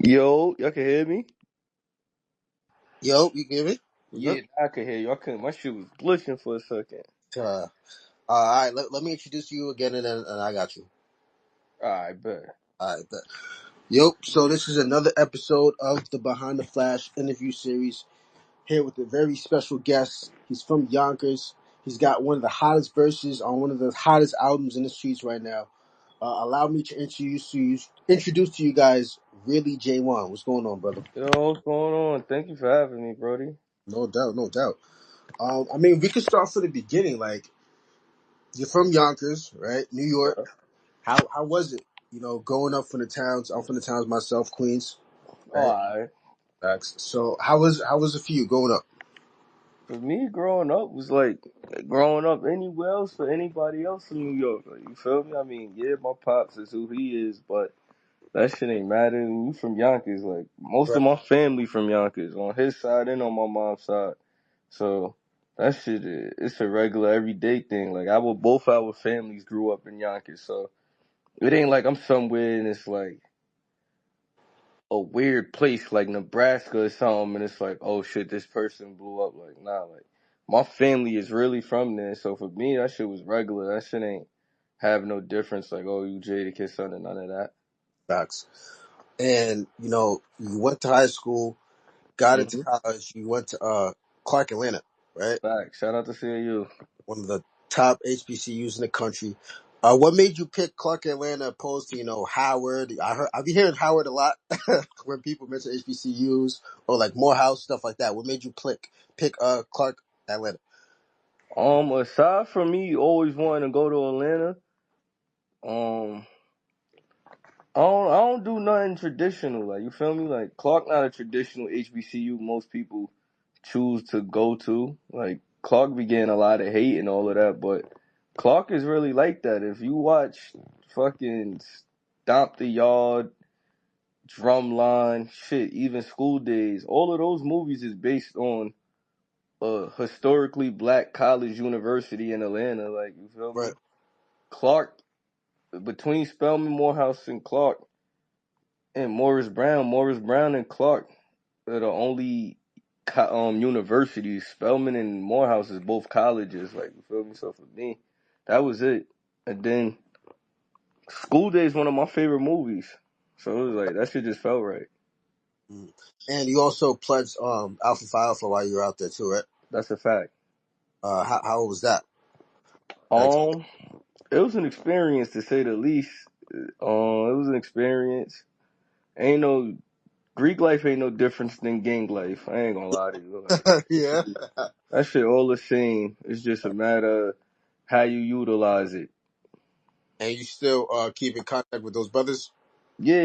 Yo, y'all can hear me? Yo, you give it? We good? Yeah, I can hear you. I couldn't. My shit was glitching for a second. All right, let me introduce you again, and I got you. All right, bet. All right, bet. Yo, so this is another episode of the Behind the Flash interview series. Here with a very special guest. He's from Yonkers. He's got one of the hottest verses on one of the hottest albums in the streets right now. Allow me to introduce to you guys, really Jaewon. What's going on, brother? Yo, what's going on? Thank you for having me, Brody. No doubt, no doubt. We could start from the beginning. Like, you're from Yonkers, right? New York. Yeah. How was it? Growing up from the towns. I'm from the towns myself, Queens, right? All right. Facts. So how was it for you growing up? For me, growing up was like growing up anywhere else for anybody else in New York. Like, you feel me? I mean, yeah, my pops is who he is, but that shit ain't matter. And you from Yonkers. Like, most Right. of my family from Yonkers, on his side and on my mom's side. So that shit, it's a regular everyday thing. Like, both our families grew up in Yonkers, so it ain't like I'm somewhere and it's like a weird place like Nebraska or something, and it's like, oh shit, this person blew up. Like, nah, like my family is really from there, so for me, that shit was regular. That shit ain't have no difference. Like, oh, you Jada son, and none of that. Facts. And you went to high school, got into Mm-hmm. college. You went to Clark Atlanta, right? Facts. Shout out to CAU. One of the top HBCUs in the country. What made you pick Clark Atlanta opposed to Howard? I've been hearing Howard a lot when people mention HBCUs or like Morehouse stuff like that. What made you pick Clark Atlanta? Aside from me always wanting to go to Atlanta, um, I don't do nothing traditional. Like, you feel me? Like, Clark not a traditional HBCU most people choose to go to. Like, Clark be getting a lot of hate and all of that, but Clark is really like that. If you watch fucking Stomp the Yard, Drumline, shit, even School Days, all of those movies is based on a historically black college university in Atlanta. Like, you feel Right. me? Clark, between Spelman, Morehouse, and Clark, and Morris Brown and Clark are the only universities. Spelman and Morehouse is both colleges. Like, you feel me? So for me, that was it. And then School Day is one of my favorite movies. So it was like that shit just felt right. Mm. And you also pledged Alpha Phi Alpha while you were out there too, right? That's a fact. How was that? Like, Um, it was an experience to say the least. It was an experience. Ain't no Greek life ain't no difference than gang life. I ain't gonna lie to you. Like, yeah. that shit all the same. It's just a matter of how you utilize it. And you still keep in contact with those brothers? Yeah.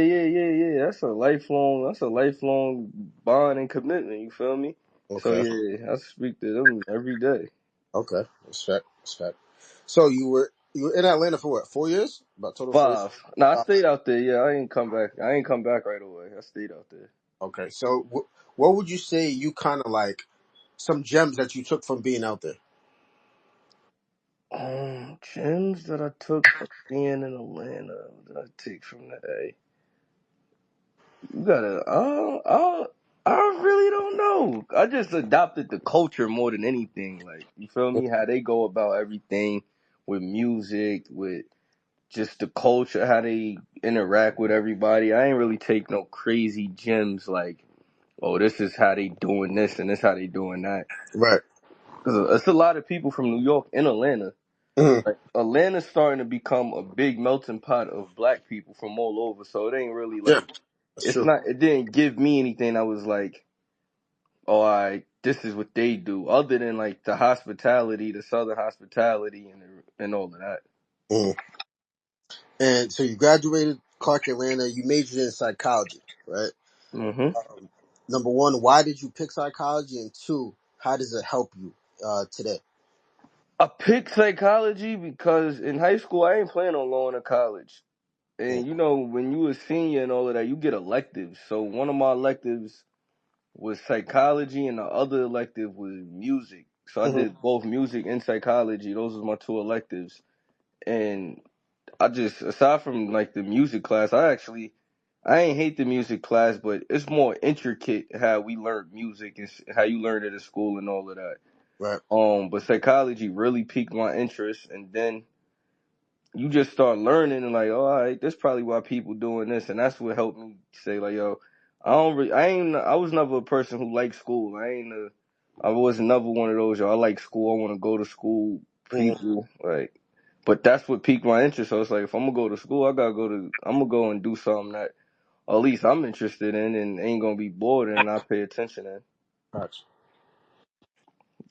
That's a lifelong bond and commitment. You feel me? So Okay. yeah, I speak to them every day. Okay. Respect. Respect. So you were in Atlanta for what? 4 years? About total 4 years. 5. Nah, I Uh, stayed out there. Yeah, I ain't come back. I ain't come back right away. I stayed out there. okay. So what would you say you kind of like some gems that you took from being out there? Gems that I took from being in Atlanta that I take from the A. You gotta. I really don't know. I just adopted the culture more than anything. Like, you feel me? How they go about everything with music, with just the culture, how they interact with everybody. I ain't really take no crazy gems like, oh, this is how they doing this and this how they doing that. Right. Cause it's a lot of people from New York in Atlanta. Hmm. Like, Atlanta's starting to become a big melting pot of black people from all over. So it ain't really Yeah. like That's it's true. not. It didn't give me anything that was like, oh, this is what they do. Other than like the hospitality, the Southern hospitality, and all of that. Hmm. And so you graduated Clark Atlanta. You majored in psychology, right? hmm Um, Number one, why did you pick psychology? And two, how does it help you today? I picked psychology because in high school I ain't planning on going to college. Mm. And when you a senior and all of that, you get electives. So one of my electives was psychology, and the other elective was music. So I Hmm. did both music and psychology. Those was my two electives. And I just, aside from like the music class, I ain't hate the music class, but it's more intricate how we learn music and how you learn it at school and all of that. Right. But psychology really piqued my interest, and then you just start learning and like, oh, all right, that's probably why people doing this, and that's what helped me say like, yo, I was never a person who liked school. I was never one of those, yo, I like school, I want to go to school, Mhm. people, like, but that's what piqued my interest. So it's like, if I'm gonna go to school, I'm gonna go and do something that at least I'm interested in and ain't gonna be bored and I pay attention in. Gotcha.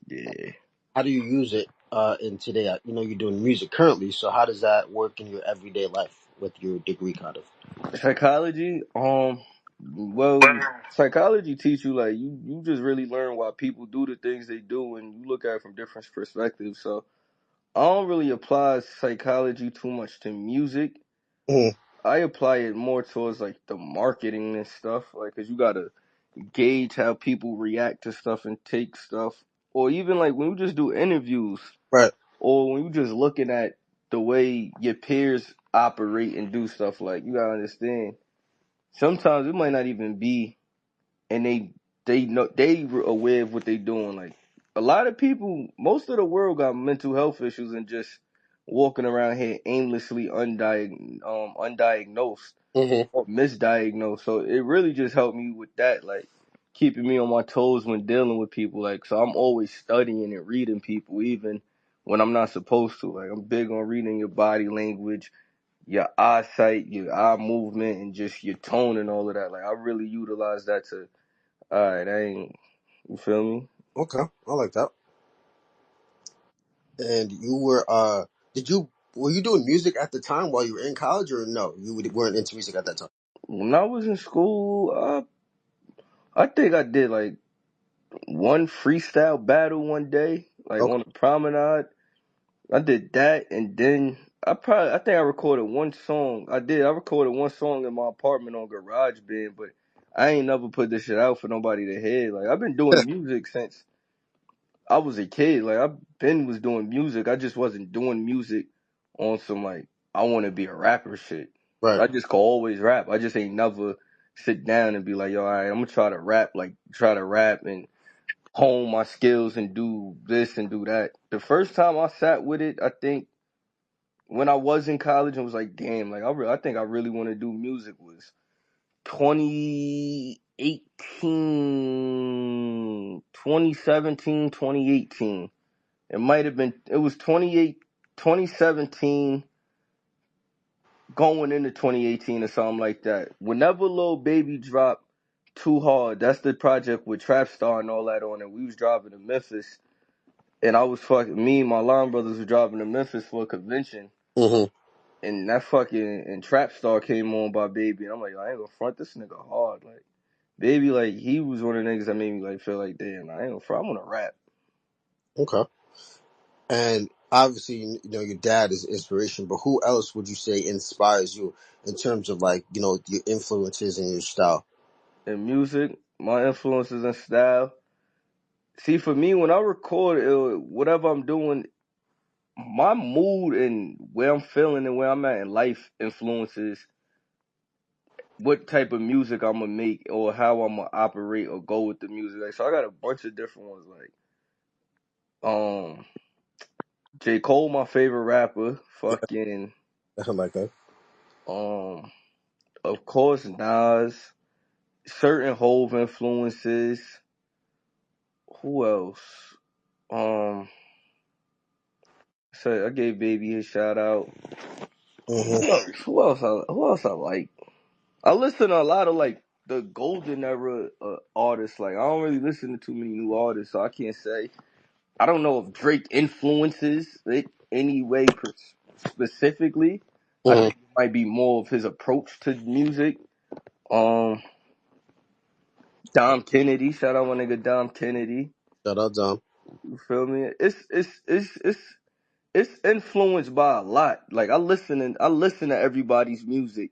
Yeah. How do you use it in today? You're doing music currently, so how does that work in your everyday life with your degree, kind of? Psychology, well, psychology teach you like you just really learn why people do the things they do and you look at it from different perspectives. So I don't really apply psychology too much to music. Mhm. I apply it more towards like the marketing and stuff, like, cause you gotta gauge how people react to stuff and take stuff, or even like when you just do interviews, Right. or when you just looking at the way your peers operate and do stuff. Like you gotta understand, sometimes it might not even be, and they know they aware of what they doing. Like a lot of people, most of the world got mental health issues and just walking around here aimlessly undiagnosed Hmm. or misdiagnosed. So it really just helped me with that, like keeping me on my toes when dealing with people. Like, so I'm always studying and reading people, even when I'm not supposed to. Like, I'm big on reading your body language, your eyesight, your eye movement, and just your tone and all of that. Like, I really utilize that to, all right, I ain't, you feel me? Okay, I like that. And you did you were you doing music at the time while you were in college, or no? Weren't into music at that time. When I was in school, I think I did like one freestyle battle one day, like Okay. on a promenade. I did that, and then I think I recorded one song. I recorded one song in my apartment on GarageBand, but I ain't never put this shit out for nobody to hear. Like, I've been doing music since I was a kid. Like, I've been was doing music. I just wasn't doing music on some like I want to be a rapper shit. Right. I just could always rap. I just ain't never sit down and be like, yo, all right, I'm gonna try to rap and hone my skills and do this and do that. The first time I sat with it, I think when I was in college and was like, damn, like I think I really want to do music was 2018, 2017, 2018. It was 2017 going into 2018 or something like that. Whenever Lil Baby dropped Too Hard, that's the project with Trap Star and all that on it. We was driving to Memphis, and me and my line brothers were driving to Memphis for a convention. Hmm. And that fucking and Trap Star came on by Baby, and I'm like, I ain't gonna front this nigga hard. Like, Baby, like, he was one of the niggas that made me like feel like, damn, I ain't gonna front. I wanna rap. Okay. And obviously, your dad is inspiration, but who else would you say inspires you in terms of like your influences and your style? And music, my influences and style. See, for me, when I record whatever I'm doing, my mood and where I'm feeling and where I'm at in life influences what type of music I'm gonna make or how I'm gonna operate or go with the music. Like, so I got a bunch of different ones. Like, J. Cole, my favorite rapper. Fucking, I like that. um, of course, Nas. Certain Hove influences. Who else? Um, so I gave Baby a shout out. Hmm. Who else I like? I listen to a lot of like the golden era artists. Like, I don't really listen to too many new artists, so I can't say. I don't know if Drake influences it any way specifically. I Hmm. think it might be more of his approach to music. Um, Dom Kennedy, shout out my nigga Dom Kennedy. Shout out Dom. You feel me? It's influenced by a lot. Like, I listen to everybody's music,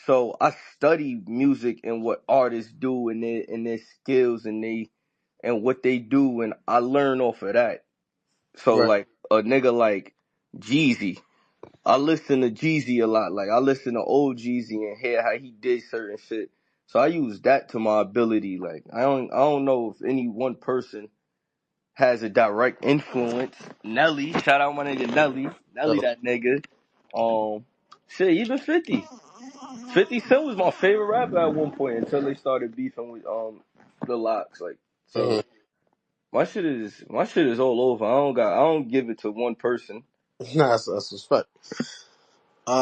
so I study music and what artists do and their skills and what they do, and I learn off of that. So Right. like a nigga like Jeezy. I listen to Jeezy a lot. Like I listen to old Jeezy and hear how he did certain shit. So I use that to my ability. Like I don't know if any one person has a direct influence. Nelly, shout out my nigga Nelly. Nelly Oh. that nigga. Shit, even 50. 50 Cent was my favorite rapper at one point until they started beefing with the Locks. Like so Mhm. my shit is all over. I don't give it to one person. Nah, that's respect.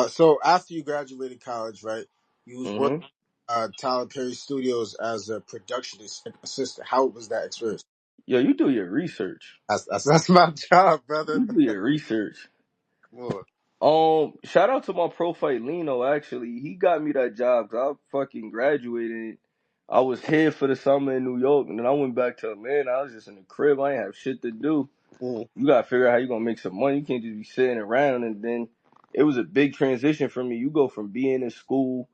So after you graduated college, right? You was working Hmm. Tyler Perry Studios as a production assistant. How was that experience? Yo, you do your research. That's my job, brother. You do your research. Come on. Shout out to my pro fight Lino. Actually, he got me that job 'cause I fucking graduated. I was here for the summer in New York, and then I went back to Atlanta. I was just in the crib. I ain't have shit to do. Mhm. You gotta figure out how you gonna make some money. You can't just be sitting around. And then it was a big transition for me. You go from being in school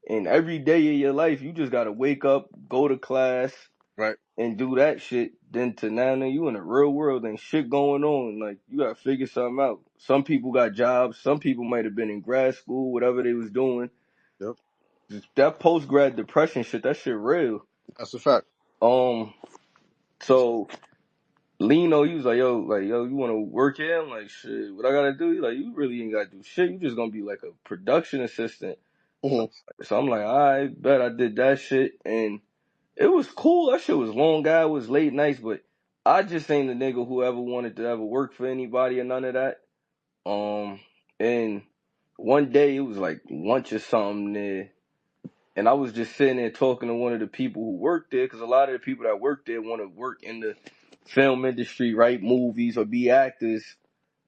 and every day of your life, you just gotta wake up, go to class, Right. and do that shit, then to now you in the real world and shit going on. Like you gotta figure something out. Some people got jobs, some people might have been in grad school, whatever they was doing. Yep. That post grad depression shit, that shit real. That's a fact. Um so Lino, he was like, yo, you wanna work here? I'm like, shit, what I gotta do? He's like, you really ain't gotta do shit. You just gonna be like a production assistant. Hmm. So I'm like, all right, bet I did that shit and it was cool. That shit was long guy. It was late nights, but I just ain't the nigga who ever wanted to ever work for anybody or none of that. And one day it was like lunch or something there, and I was just sitting there talking to one of the people who worked there, because a lot of the people that work there want to work in the film industry, write movies or be actors.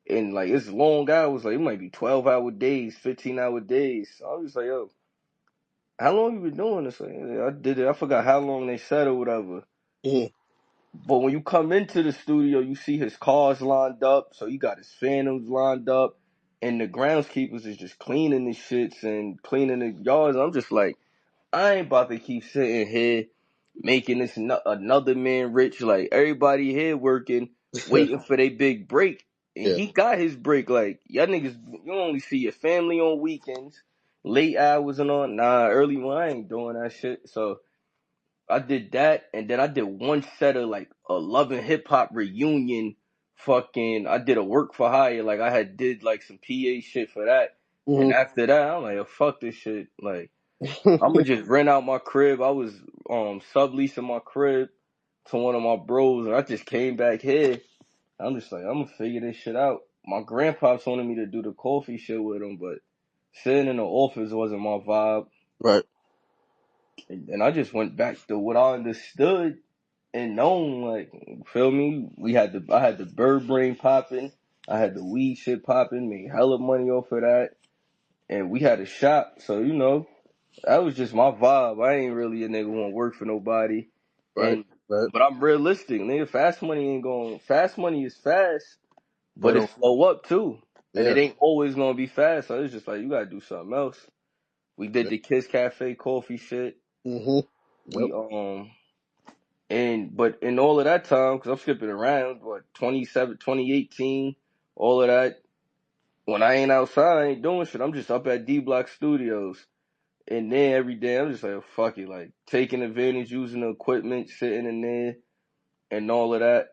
And like it's long hours, like it might be 12-hour days, 15-hour days. So I was like, yo, how long you been doing this? Like, I did it. I forgot how long they said or whatever. Hmm. But when you come into the studio, you see his cars lined up. So you got his Phantoms lined up. And the groundskeepers is just cleaning the shits and cleaning the yards. I'm just like, I ain't about to keep sitting here making this another man rich. Like, everybody here working, waiting for their big break. And Yeah. he got his break. Like, y'all niggas, you only see your family on weekends, late hours and on. Nah, early one, I ain't doing that shit. So I did that, and then I did one set of like a Love and Hip Hop reunion. Fucking, I did a work for hire. Like I had did like some PA shit for that, and Hmm. after that, I'm like, oh, fuck this shit. Like I'm gonna just rent out my crib. I was subleasing my crib to one of my bros, and I just came back here. I'm just like, I'm gonna figure this shit out. My grandpops wanted me to do the coffee shit with him, but sitting in the office wasn't my vibe. Right. And I just went back to what I understood and known, like, feel me? I had the bird brain popping, I had the weed shit popping, made hella money off of that, and we had a shop. So that was just my vibe. I ain't really a nigga who want to work for nobody, Right. and Right. but I'm realistic, nigga. Fast money ain't going. Fast money is fast, but But it's slow up too, and yeah. it ain't always gonna be fast. So it's just like you gotta do something else. We did Yeah. the Kiss Cafe coffee shit. Hmm. Yep. We but in all of that time, because I'm skipping around, 2018, all of that, when I ain't outside, I ain't doing shit. I'm just up at D Block Studios. And then every day, I'm just like, oh, fuck it. Like, taking advantage, using the equipment, sitting in there, and all of that.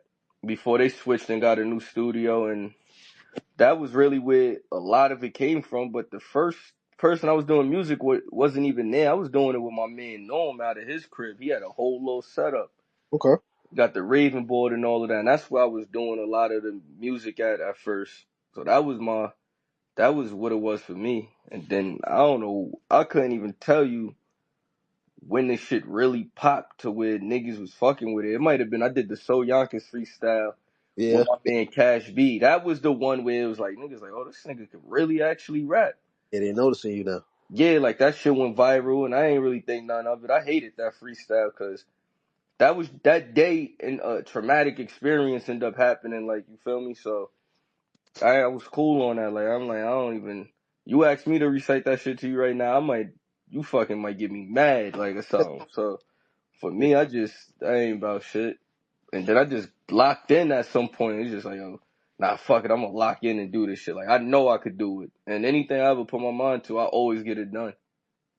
Before they switched and got a new studio. And that was really where a lot of it came from. But the first person I was doing music with wasn't even there. I was doing it with my man Norm out of his crib. He had a whole little setup. Okay. Got the Raven board and all of that. And that's where I was doing a lot of the music at first. So that was what it was for me. And then I don't know, I couldn't even tell you when this shit really popped to where niggas was fucking with it. It might have been I did the So Yonkers freestyle Yeah. with my man Cash B. That was the one where it was like niggas like, oh, this nigga could really actually rap. Yeah. They noticing you now. Yeah, like that shit went viral and I ain't really think none of it. I hated that freestyle because that was that day and a traumatic experience ended up happening. Like you feel me? So I was cool on that. Like I'm like I don't even. You ask me to recite that shit to you right now, you fucking might get me mad like or something. So for Yeah. me, I ain't about shit. And then I just locked in at some point. It's just like, yo, nah, fuck it, I'm gonna lock in and do this shit. Like I know I could do it, and anything I ever put my mind to, I always get it done.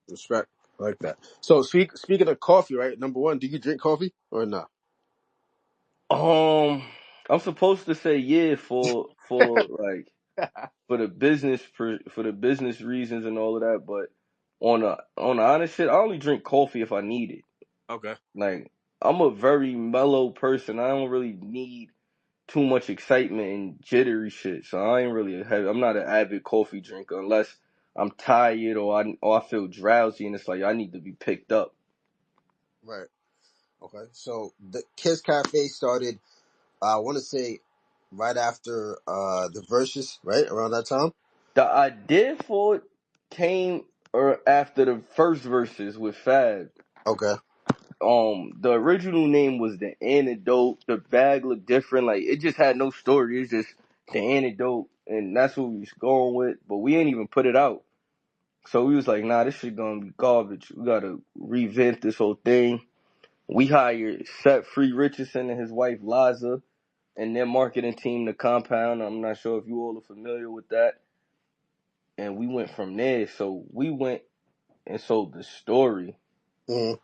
Respect. I like that. So speaking of coffee, right? Number one, do you drink coffee or not? Um, I'm supposed to say yeah for like for the business reasons and all of that, but on the honest shit, I only drink coffee if I need it. Okay. Like I'm a very mellow person. I don't really need too much excitement and jittery shit. So I ain't really I'm not an avid coffee drinker unless I'm tired or I feel drowsy and it's like I need to be picked up. Right. Okay. So the Kiss Cafe started, I want to say, right after the verses, right around that time. The idea for it came after the first verses with Fab. Okay. The original name was The Antidote. The bag looked different. Like it just had no story. It's just The Antidote, and that's what we was going with. But we ain't even put it out. So we was like, nah, this shit gonna be garbage. We gotta revamp this whole thing. We hired Set Free Richardson and his wife Liza and their marketing team, The Compound. I'm not sure if you all are familiar with that. And we went from there. So we went and sold the story. Mm-hmm.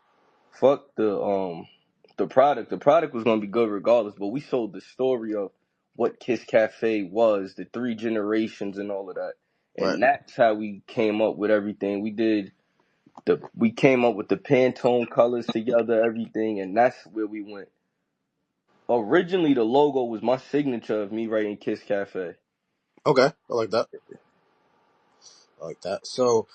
Fuck the product. The product was gonna be good regardless, but we sold the story of what Kiss Cafe was, the three generations and all of that. Right. And that's how we came up with everything. We came up with the Pantone colors together, everything, and that's where we went. Originally the logo was my signature of me writing Kiss Cafe. Okay. I like that. I like that. So,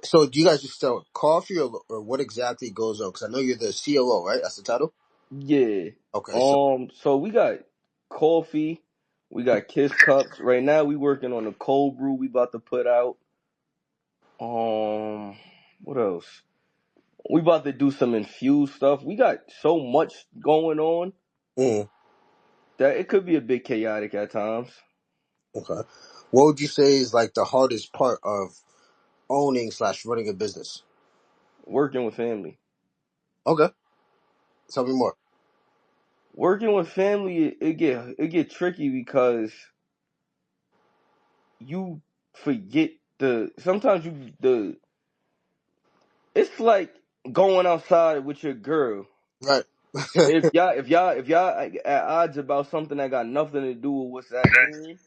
so do you guys just sell coffee or what exactly goes on? Because I know you're the COO, right? That's the title. Yeah. Okay. So, So we got coffee, we got Kiss cups. Right now we working on a cold brew we about to put out. What else? We about to do some infused stuff. We got so much going on mm, that it could be a bit chaotic at times. okay. What would you say is like the hardest part of owning slash running a business? Working with family. Okay. Tell me more. Working with family, it get tricky because you forget sometimes it's like going outside with your girl. Right. If y'all at odds about something that got nothing to do with what's at hand,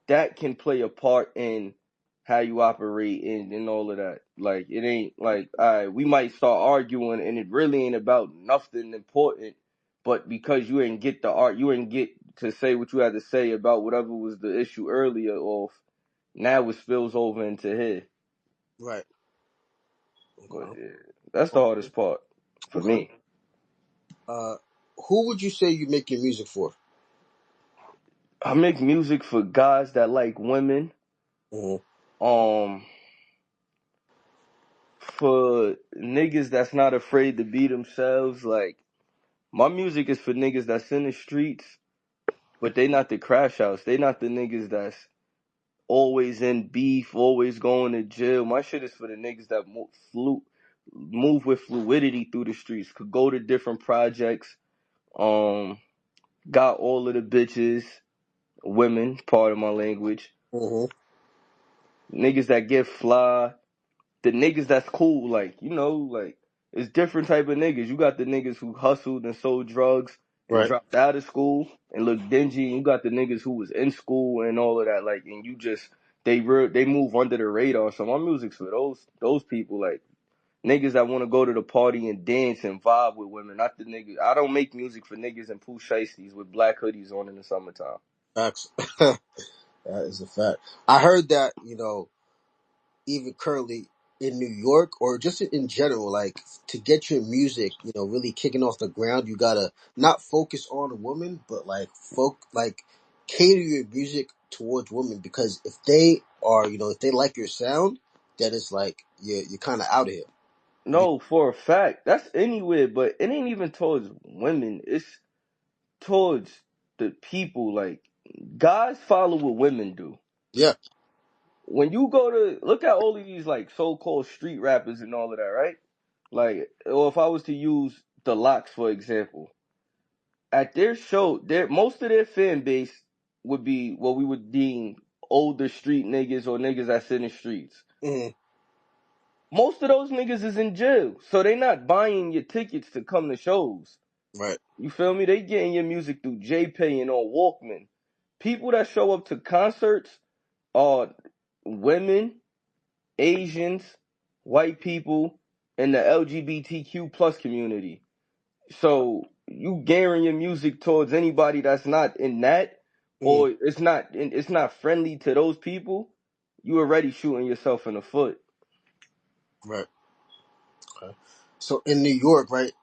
that can play a part in how you operate and all of that. Like it ain't like all right, we might start arguing and it really ain't about nothing important, but because you ain't get to say what you had to say about whatever was the issue earlier off, now it spills over into here. Right. But Okay. yeah, that's the hardest part for Okay. me. Uh, who would you say you make your music for? I make music for guys that like women. Mm-hmm. Um, for niggas that's not afraid to be themselves. Like my music is for niggas that's in the streets, but they not the crash house. They not the niggas that's always in beef, always going to jail. My shit is for the niggas that move with fluidity through the streets. Could go to different projects. Um, got all of the bitches, women, part of my language. Mm-hmm. Niggas that get fly. The niggas that's cool, like, like it's different type of niggas. You got the niggas who hustled and sold drugs and Right. dropped out of school and looked dingy, and you got the niggas who was in school and all of that, like, and you just they move under the radar. So my music's for those people, like niggas that want to go to the party and dance and vibe with women. Not the niggas. I don't make music for niggas in poo shiesties with black hoodies on in the summertime. Facts. That is a fact. I heard that, even currently in New York or just in general, like to get your music, really kicking off the ground, you gotta not focus on a woman, but like cater your music towards women because if they are, if they like your sound, then it's like you're kind of out of here. You, No, for a fact, that's anywhere, but it ain't even towards women. It's towards the people. Like guys follow what women do. yeah, When you go to look at all of these like so-called street rappers and all of that, right? Like, or if I was to use the Locks for example, at their show, their most of their fan base would be what we would deem older street niggas or niggas that sit in streets. Mm. Most of those niggas is in jail, so they not buying your tickets to come to shows. Right. You feel me? They getting your music through JPay and on Walkman. People that show up to concerts are women, Asians, white people, and the LGBTQ plus community. So you gearing your music towards anybody that's not in that, Mm. or it's not friendly to those people. You already shooting yourself in the foot. Right. Okay. So in New York, right,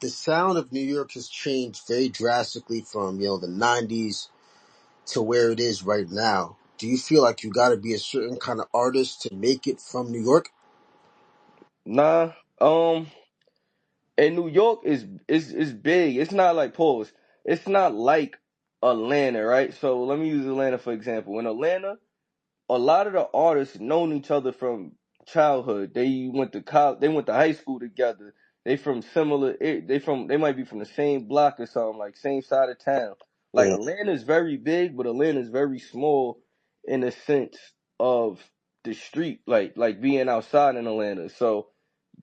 the sound of New York has changed very drastically from the '90s to where it is right now. Do you feel like you got to be a certain kind of artist to make it from New York? Nah, and New York is big. It's not like pause. It's not like Atlanta, right? So let me use Atlanta for example. In Atlanta, a lot of the artists known each other from childhood. They went to college. They went to high school together. They from similar. They might be from the same block or something, like same side of town. Like Mm. Atlanta's very big, but Atlanta's very small in the sense of the street, like being outside in Atlanta. So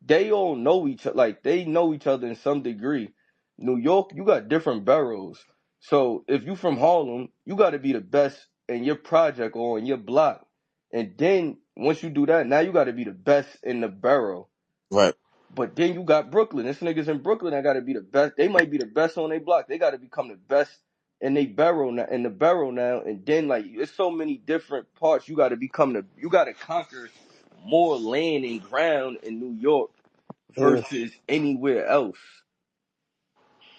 they all know each other. Like they know each other in some degree. New York, you got different boroughs. So if you from Harlem, you got to be the best in your project or in your block. And then once you do that, now you got to be the best in the borough. Right. But then you got Brooklyn. This niggas in Brooklyn, I got to be the best. They might be the best on their block. They got to become the best in their borough now. In the borough now, and then like it's so many different parts. You got to become the. You got to conquer more land and ground in New York Mm. versus anywhere else.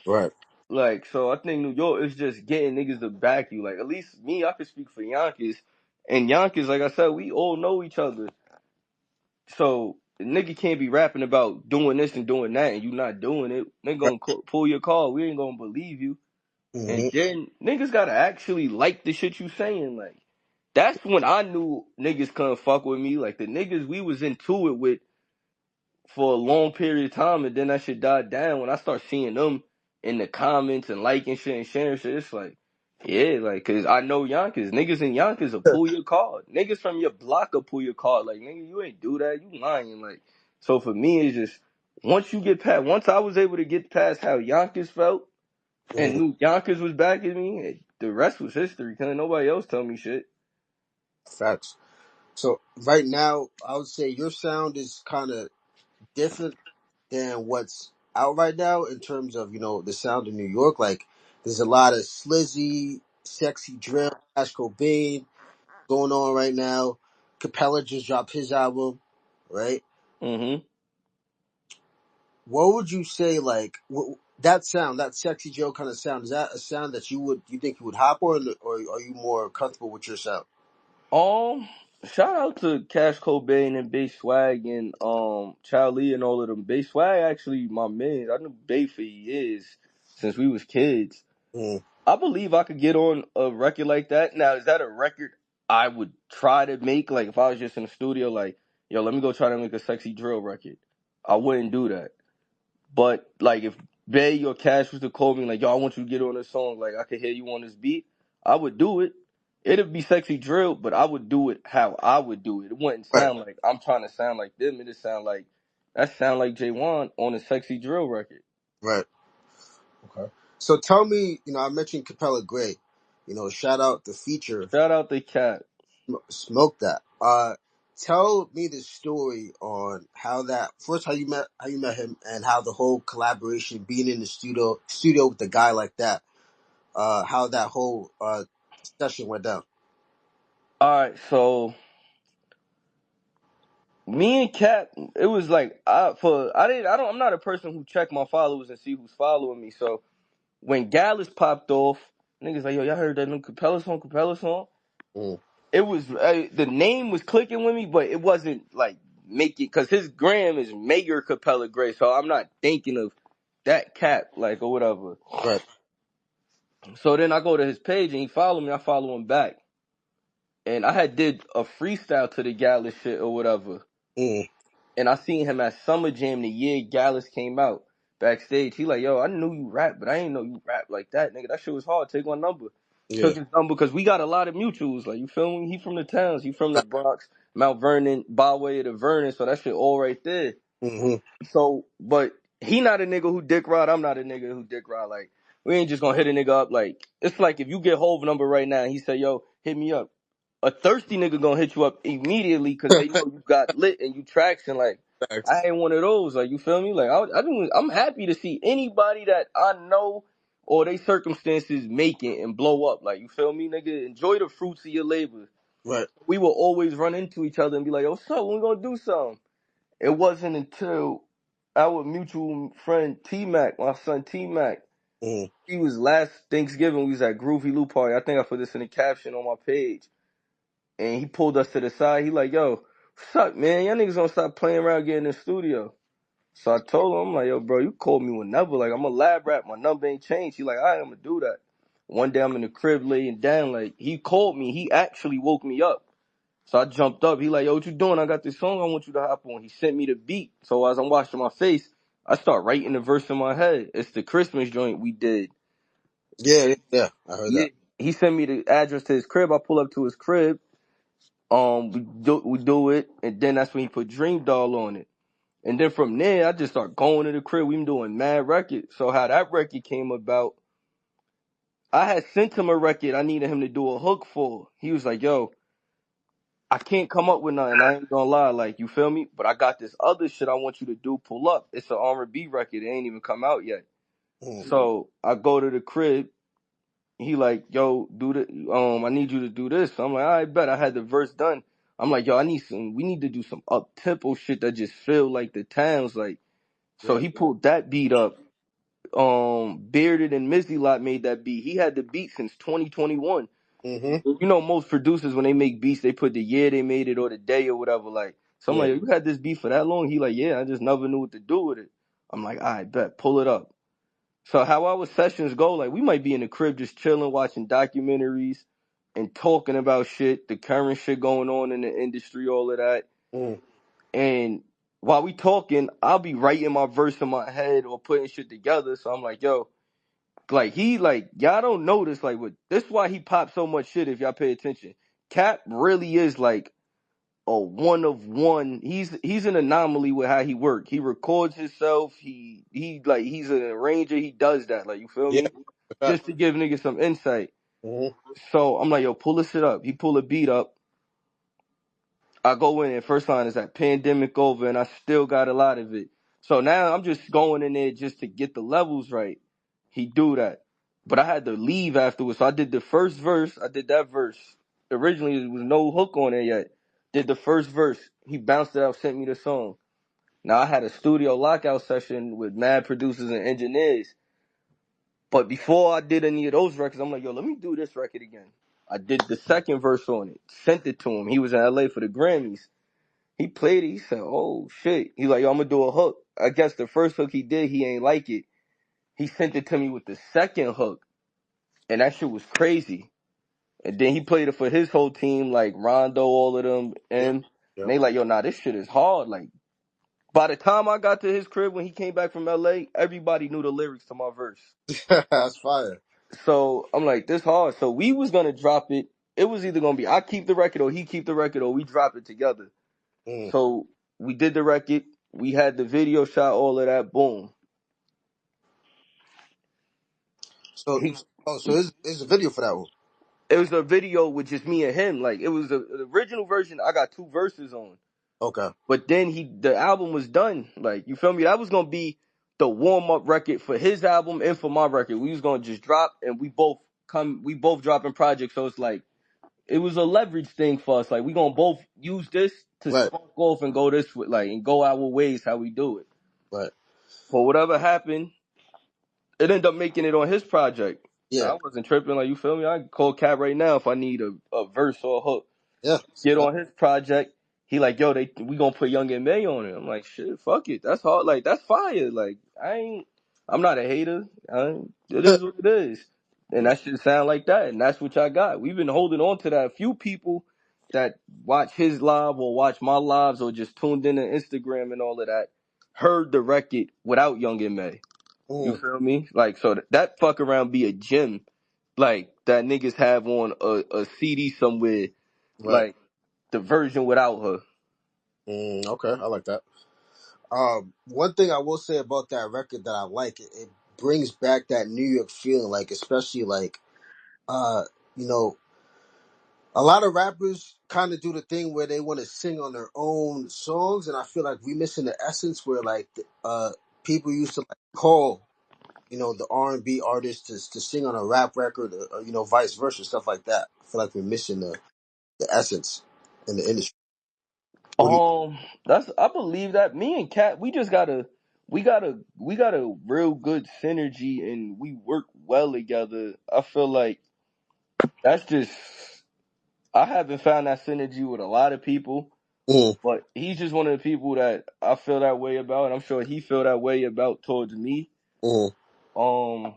Right. Like, so I think New York is just getting niggas to back you. Like, at least me, I can speak for Yonkers. And Yonkers, like I said, we all know each other. So, the nigga can't be rapping about doing this and doing that and you not doing it. Nigga Right. gonna pull your call. We ain't gonna believe you. And Mm-hmm. then niggas gotta actually like the shit you saying. Like, that's when I knew niggas couldn't fuck with me. Like, the niggas we was into it with for a long period of time, and then that shit died down. When I start seeing them in the comments and liking shit and sharing shit, it's like, yeah, like, cause I know Yonkers. Niggas in Yonkers will pull your card. Niggas from your block will pull your card. Like, nigga, you ain't do that. You lying. Like, so for me, it's just, once I was able to get past how Yonkers felt and Mm. knew Yonkers was backing me, the rest was history. Cause nobody else tell me shit. Facts. So right now, I would say your sound is kind of different than what's out right now in terms of the sound of New York. Like there's a lot of slizzy, sexy drill, Ash Cobain going on right now. Capella just dropped his album, right? Mm-hmm. What would you say, like that sound, that sexy drill kind of sound? Is that a sound that you think you would hop on, or are you more comfortable with your sound? Shout out to Cash Cobain and Bay Swag and Charlie and all of them. Bay Swag actually my man. I knew Bay for years since we was kids. Mm. I believe I could get on a record like that. Now, is that a record I would try to make? Like if I was just in the studio, like, yo, let me go try to make a sexy drill record. I wouldn't do that. But like if Bay or Cash was to call me like, yo, I want you to get on this song, like I could hear you on this beat, I would do it. It'd be sexy drill, but I would do it how I would do it. It wouldn't Right, sound like I'm trying to sound like them. It'd sound like Jaewon on a sexy drill record. right. Okay. So tell me, I mentioned Capella Gray. Shout out the feature. Shout out to Cat. Smoke that. Tell me the story on how that first how you met him and how the whole collaboration being in the studio with a guy like that. How that whole session went down. Alright, so me and Cat, it was like I'm not a person who check my followers and see who's following me. So when Gallus popped off, niggas like, yo, y'all heard that new Capella song, Capella song? Mm. It was the name was clicking with me, but it wasn't like making because his gram is Mayor Capella Gray, so I'm not thinking of that cat like or whatever. Right. So then I go to his page and he follow me. I follow him back, and I had did a freestyle to the Gallus shit or whatever, Mm. and I seen him at Summer Jam the year Gallus came out backstage. He like, yo, I knew you rap, but I didn't know you rap like that, nigga. That shit was hard. Take my number. Yeah. Took his number because we got a lot of mutuals. Like, you feel me? He from the towns. He from the Bronx, Mount Vernon, by way of the Vernon. So that shit all right there. Mm-hmm. So, but he not a nigga who dick ride. I'm not a nigga who dick ride. Like, we ain't just gonna hit a nigga up. Like, it's like if you get Hove number right now and he say, yo, hit me up. A thirsty nigga gonna hit you up immediately because they know you got lit and you traction. Like, I ain't one of those. Like, you feel me? Like, I'm happy to see anybody that I know or they circumstances make it and blow up. Like, you feel me, nigga? Enjoy the fruits of your labor. Right. We will always run into each other and be like, yo, what's up? When we gonna do something? It wasn't until our mutual friend T-Mac, my son T-Mac, Mm-hmm. he was last Thanksgiving, we was at Groovy Lou Party. I think I put this in the caption on my page. And he pulled us to the side. He like, yo, what's up, man? Y'all niggas gonna stop playing around getting in the studio. So I told him, I'm like, yo, bro, you call me whenever. Like, I'm a lab rat. My number ain't changed. He like, all right, I'm gonna do that. One day I'm in the crib laying down. Like, he called me. He actually woke me up. So I jumped up. He like, yo, what you doing? I got this song I want you to hop on. He sent me the beat. So as I'm washing my face, I start writing the verse in my head. It's the Christmas joint we did. Yeah. I heard Yeah. that. He sent me the address to his crib. I pull up to his crib. We do it, and then that's when he put Dream Doll on it. And then from there, I just start going to the crib. We been doing mad records. So how that record came about, I had sent him a record I needed him to do a hook for. He was like, yo, I can't come up with nothing. I ain't gonna lie, like, you feel me? But I got this other shit I want you to do. Pull up. It's an R&B record. It ain't even come out yet. Mm-hmm. So I go to the crib. He like, yo, do the I need you to do this. So I'm like, I bet. I had the verse done. I'm like, yo, we need to do some up tempo shit that just feel like the towns. Like, so Yeah. he pulled that beat up. Bearded and Mizzy Lot made that beat. He had the beat since 2021. Mm-hmm. You know, most producers when they make beats, they put the year they made it or the day or whatever. Like, so I'm Yeah. like, you had this beat for that long? He like, yeah, I just never knew what to do with it. I'm like, I bet, pull it up. So how our sessions go, like, we might be in the crib just chilling, watching documentaries and talking about shit, the current shit going on in the industry, all of that. Mm-hmm. And while we talking, I'll be writing my verse in my head or putting shit together. So I'm like, yo, like, y'all don't notice, like, this why he popped so much shit if y'all pay attention. Cap really is like a one of one. He's an anomaly with how he work. He records himself. He's an arranger. He does that. Like, you feel Yeah. me? Just to give niggas some insight. Mm-hmm. So I'm like, yo, pull this shit up. He pull a beat up. I go in and first line is that pandemic over and I still got a lot of it. So now I'm just going in there just to get the levels right. He do that. But I had to leave afterwards. So I did the first verse. I did that verse. Originally there was no hook on it yet. Did the first verse. He bounced it out, sent me the song. Now I had a studio lockout session with mad producers and engineers. But before I did any of those records, I'm like, yo, let me do this record again. I did the second verse on it, sent it to him. He was in LA for the Grammys. He played it. He said, oh, shit. He like, yo, I'm going to do a hook. I guess the first hook he did, he ain't like it. He sent it to me with the second hook. And that shit was crazy. And then he played it for his whole team, like Rondo, all of them. Yep. And Yep. they like, yo, nah, this shit is hard. Like, by the time I got to his crib when he came back from LA, everybody knew the lyrics to my verse. That's fire. So I'm like, this hard. So we was gonna drop it. It was either gonna be I keep the record or he keep the record or we drop it together. Mm. So we did the record. We had the video shot, all of that. Boom. So, He. so there's a video for that one. It was a video with just me and him. Like, it was the original version. I got two verses on, Okay. but then the album was done. Like, you feel me? That was gonna be the warm up record for his album and for my record. We was gonna just drop, and we both dropping projects. So it's like it was a leverage thing for us. Like, we gonna both use this to Right. spark off and go this way, like, and go our ways how we do it. Right. For whatever happened, it ended up making it on his project. Yeah. I wasn't tripping, like, you feel me? I can call Cat right now if I need a verse or a hook. Yeah. Get on his project. He like, yo, we gonna put Young and May on it. I'm like, shit, fuck it. That's hard. Like, that's fire. Like, I'm not a hater. It is what it is. And that should sound like that. And that's what y'all got. We've been holding on to that. A few people that watch his live or watch my lives or just tuned in to Instagram and all of that heard the record without Young and May. You Mm. feel me? Like, so that fuck around be a gem like that niggas have on a CD somewhere, Right. like the version without her. Okay, I like that. One thing I will say about that record that I like, it brings back that New York feeling, like especially like uh, you know, a lot of rappers kind of do the thing where they want to sing on their own songs, and I feel like we missing the essence where like people used to like call the R&B artists to sing on a rap record, or vice versa, stuff like that. I feel like we're missing the essence in the industry. What do you? That's I believe that me and Kat, we got a real good synergy and we work well together. I feel like that's just I haven't found that synergy with a lot of people, Mm, but he's just one of the people that I feel that way about, and I'm sure he feel that way about towards me. mm, Um,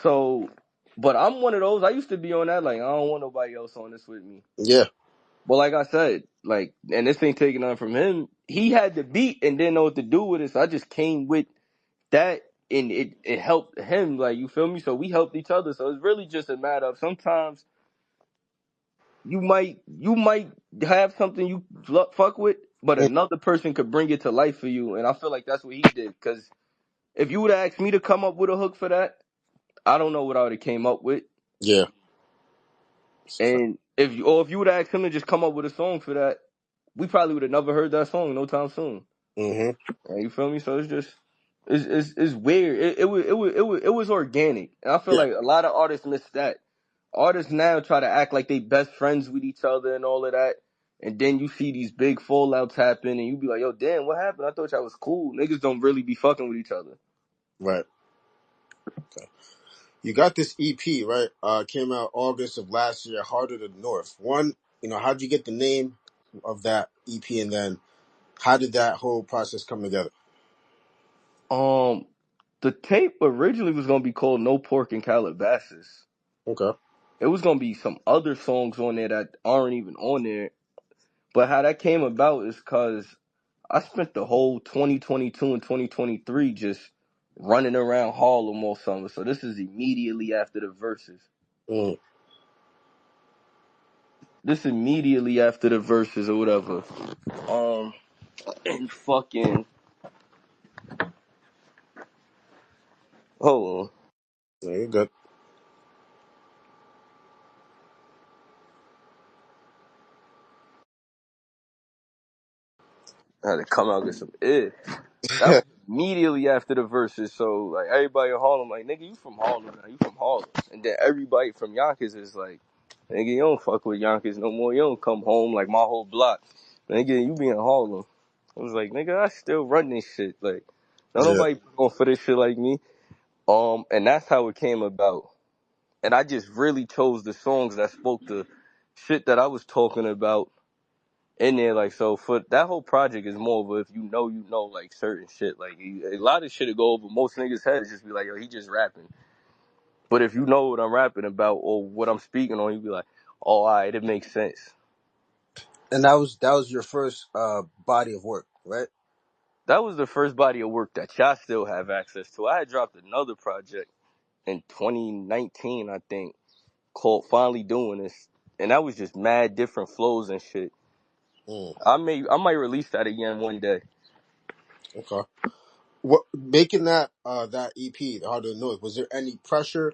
so, but I'm one of those. I used to be on that like I don't want nobody else on this with me. yeah, But like I said, like, and this ain't taking on from him. He had the beat and didn't know what to do with it, so I just came with that, and it helped him. Like, you feel me? So we helped each other. So it's really just a matter of sometimes you might have something you fuck with, but mm, another person could bring it to life for you. And I feel like that's what he did. Because if you would have asked me to come up with a hook for that, I don't know what I would have came up with. yeah. It's a fact. And if you would have asked him to just come up with a song for that, we probably would have never heard that song no time soon. Mm-hmm. You feel me? So it's just it's weird. It was organic, and I feel Yeah, like a lot of artists miss that. Artists now try to act like they best friends with each other and all of that, and then you see these big fallouts happen, and you be like, "Yo, damn, what happened? I thought y'all was cool." Niggas don't really be fucking with each other. right. Okay. You got this EP, right? Came out August of last year, Heart of the North. One, how'd you get the name of that EP, and then how did that whole process come together? Um, the tape originally was gonna be called "No Pork in Calabasas." Okay. It was gonna be some other songs on there that aren't even on there. But how that came about is because I spent the whole 2022 and 2023 just running around Harlem all summer. So this is immediately after the verses. Mm. Or whatever. Um, and fucking hold Yeah, you're good. on, I had to come out and get some air. That was immediately after the verses. So like everybody in Harlem, like nigga, you from Harlem now? You from Harlem? And then everybody from Yonkers is like, nigga, you don't fuck with Yonkers no more. You don't come home like my whole block. Nigga, you be in Harlem. I was like, nigga, I still run this shit. Like, don't Yeah. nobody going for this shit like me. And that's how it came about. And I just really chose the songs that spoke to shit that I was talking about in there. Like, so for that whole project is more of a, if you know, like certain shit. Like, a lot of shit to go over most niggas' heads just be like, yo, he just rapping. But if you know what I'm rapping about or what I'm speaking on, you be like, oh, all right, it makes sense. And that was your first body of work, right? That was the first body of work that y'all still have access to. I had dropped another project in 2019, I think, called Finally Doing This. And that was just mad different flows and shit. Mm. I might release that again one day. Okay. What making that EP, the Heart of the North, was there any pressure?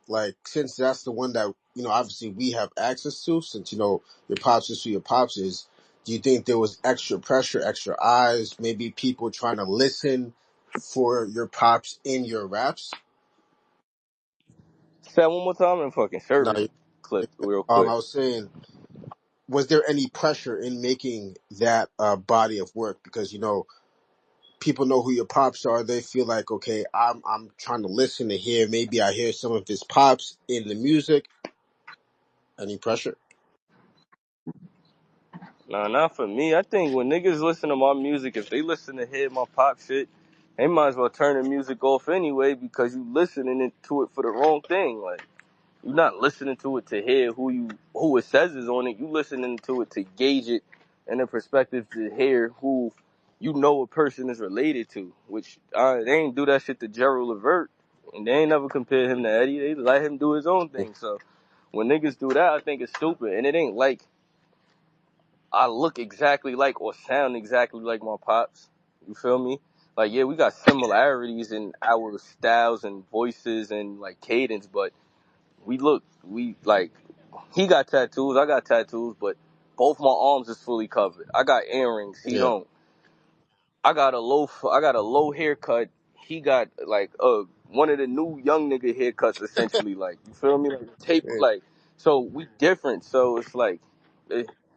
Like, since that's the one that obviously we have access to, since your pops is who your pops is. Do you think there was extra pressure, extra eyes, maybe people trying to listen for your pops in your raps? Say that one more time and fucking No, service clip real I quick. was saying, was there any pressure in making that body of work? Because people know who your pops are. They feel like, okay, I'm trying to listen to hear. Maybe I hear some of his pops in the music. Any pressure? Nah, not for me. I think when niggas listen to my music, if they listen to hear my pop shit, they might as well turn the music off anyway because you listening to it for the wrong thing. Like, you're not listening to it to hear who it says is on it. You listening to it to gauge it in a perspective to hear who you know a person is related to. Which they ain't do that shit to Gerald Levert. And they ain't never compared him to Eddie. They let him do his own thing. So when niggas do that, I think it's stupid. And it ain't like I look exactly like or sound exactly like my pops. You feel me? Like, yeah, we got similarities in our styles and voices and like cadence, but we like, he got tattoos, I got tattoos, but both my arms is fully covered. I got earrings, he Yeah. don't. I got a low haircut. He got like one of the new young nigga haircuts essentially. Like, you feel me? Like tape, Yeah. like, so we different. So it's like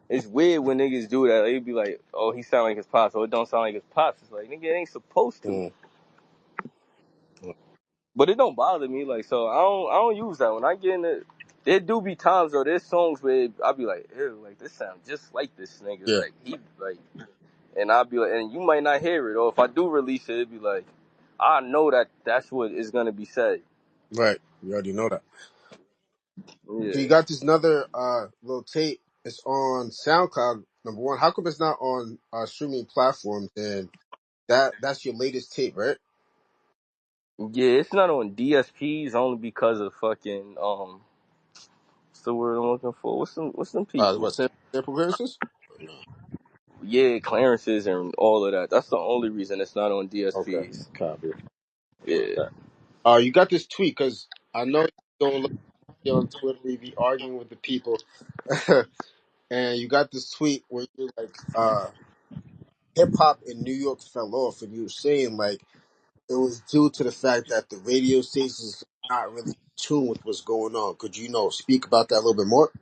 it's weird when niggas do that. They be like, oh, he sound like his pops, or it don't sound like his pops. It's like, nigga, it ain't supposed to. Mm. But it don't bother me. Like, so I don't use that when I get in it. There do be times though. There's songs where I be like, ew, like this sound just like this nigga. Yeah. Like he like. And I'll be like, and you might not hear it, or if I do release it, it'd be like, I know that that's what is gonna be said. Right. You already know that. So Yeah, you got this another little tape. It's on SoundCloud. Number one, how come it's not on streaming platforms? And that's your latest tape, right? yeah. It's not on DSPs only because of fucking what's the word I'm looking for? What's them people? What sample clearances? No. Yeah, clearances and all of that. That's the only reason it's not on Okay. DSPs. Copy. Yeah. Okay. You got this tweet because I know you don't look on Twitter. You be arguing with the people, and you got this tweet where you're like, hip hop in New York fell off, and you were saying like it was due to the fact that the radio stations are not really in tune with what's going on. Could you know speak about that a little bit more?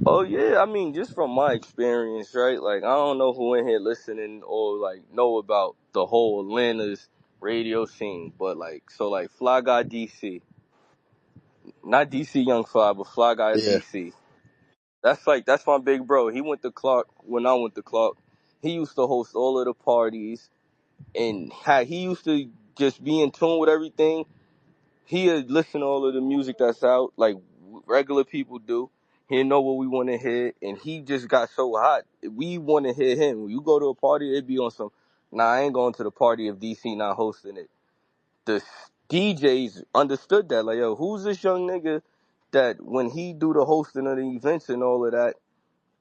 Oh yeah, I mean, just from my experience, right? Like, I don't know who in here listening or like know about the whole Atlanta's radio scene, but like, so like, Fly Guy DC, not DC Young Fly, but Fly Guy Yeah. DC. That's my big bro. He went to Clark when I went to Clark. He used to host all of the parties, and he used to just be in tune with everything. He had listened to all of the music that's out, like regular people do. He know what we want to hear, and he just got so hot. We want to hear him. When you go to a party, it'd be on some. Nah, I ain't going to the party if DC not hosting it. The DJs understood that. Like, yo, who's this young nigga that when he do the hosting of the events and all of that,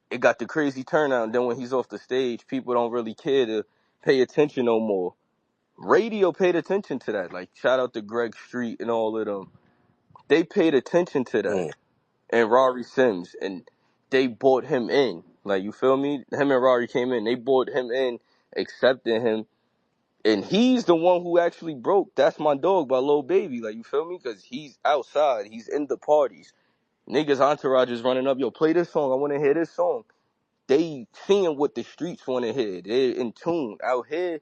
it got the crazy turnout. And then when he's off the stage, people don't really care to pay attention no more. Radio paid attention to that. Like, shout out to Greg Street and all of them. They paid attention to that. Mm. And Rari Sims. And they bought him in. Like, you feel me? Him and Rari came in. They bought him in, accepted him. And he's the one who actually broke That's My Dog by Lil Baby. Like, you feel me? Because he's outside. He's in the parties. Niggas' entourage is running up. Yo, play this song. I want to hear this song. They seeing what the streets want to hear. They're in tune. Out here,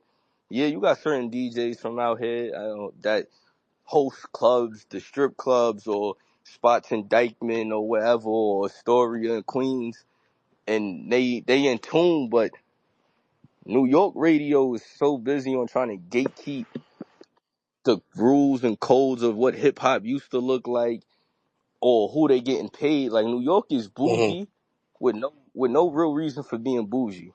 yeah, you got certain DJs from out here that host clubs, the strip clubs or spots in Dykeman or wherever, or Astoria and Queens, and they in tune, but New York radio is so busy on trying to gatekeep the rules and codes of what hip hop used to look like or who they getting paid. Like, New York is Mm-hmm. bougie with no real reason for being bougie,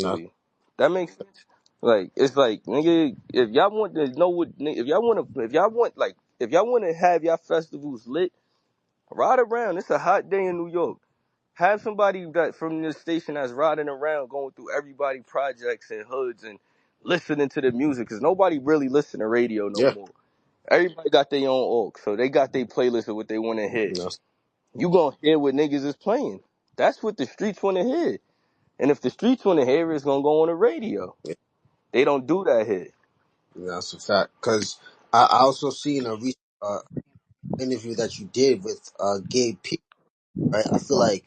No. essentially. That makes sense. Like, it's like, nigga, if y'all want to know what, if y'all want to have y'all festivals lit, ride around. It's a hot day in New York. Have somebody that from this station that's riding around, going through everybody projects and hoods and listening to the music, because nobody really listen to radio no Yeah. more. Everybody got their own aux, so they got their playlist of what they want to hear. No. You gonna hear what niggas is playing. That's what the streets want to hear. And if the streets want to hear it, it's gonna go on the radio. Yeah. They don't do that here. That's a fact. Because I also seen a recent interview that you did with Gabe P. Right? I feel like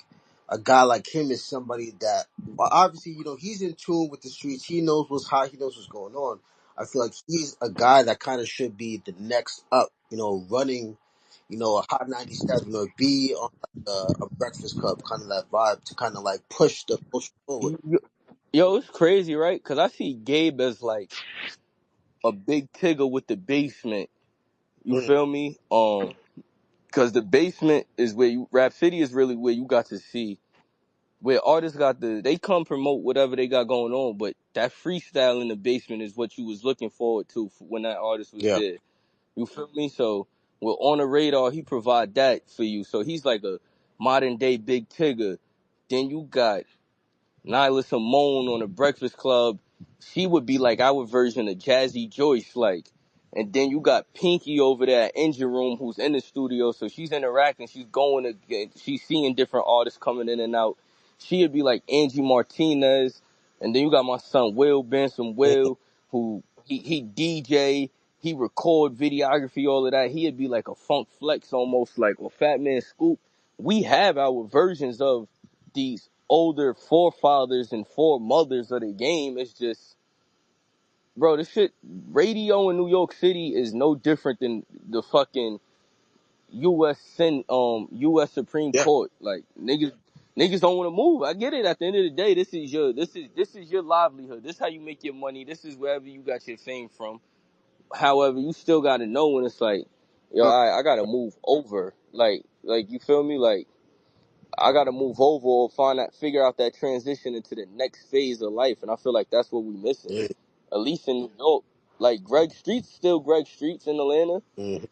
a guy like him is somebody that, well, obviously, he's in tune with the streets. He knows what's hot. He knows what's going on. I feel like he's a guy that kind of should be the next up, running, a Hot 97, be on like a Breakfast Club, kind of that vibe to kind of like push the culture forward. Yo, it's crazy, right? Because I see Gabe as like a big tigger with the basement. You Mm, feel me? Because the basement is where Rap City is really where you got to see where artists they come promote whatever they got going on, but that freestyle in the basement is what you was looking forward to when that artist was Yeah. there. You feel me? So with On the Radar, he provide that for you. So he's like a modern day Big Tigger. Then you got Nyla Simone on the Breakfast Club. She would be like our version of Jazzy Joyce, like. And then you got Pinky over there at Engine Room, who's in the studio, so she's interacting. She's seeing different artists coming in and out. She'd be like Angie Martinez, and then you got my son Will Benson, Mhm. who he DJ, he record videography, all of that. He'd be like a Funk Flex almost, like or Fat Man Scoop. We have our versions of these older forefathers and foremothers of the game. It's just, bro, this shit, radio in New York City is no different than the fucking U.S. Supreme Yeah. Court. Like niggas don't want to move. I get it. At the end of the day, this is your livelihood. This is how you make your money. This is wherever you got your fame from. However, you still got to know when it's like, yo, No. I gotta move over. Like you feel me? Like I gotta move over or figure out that transition into the next phase of life, and I feel like that's what we missing. Yeah. At least in New York, like Greg Street's still Greg Street's in Atlanta, Mhm.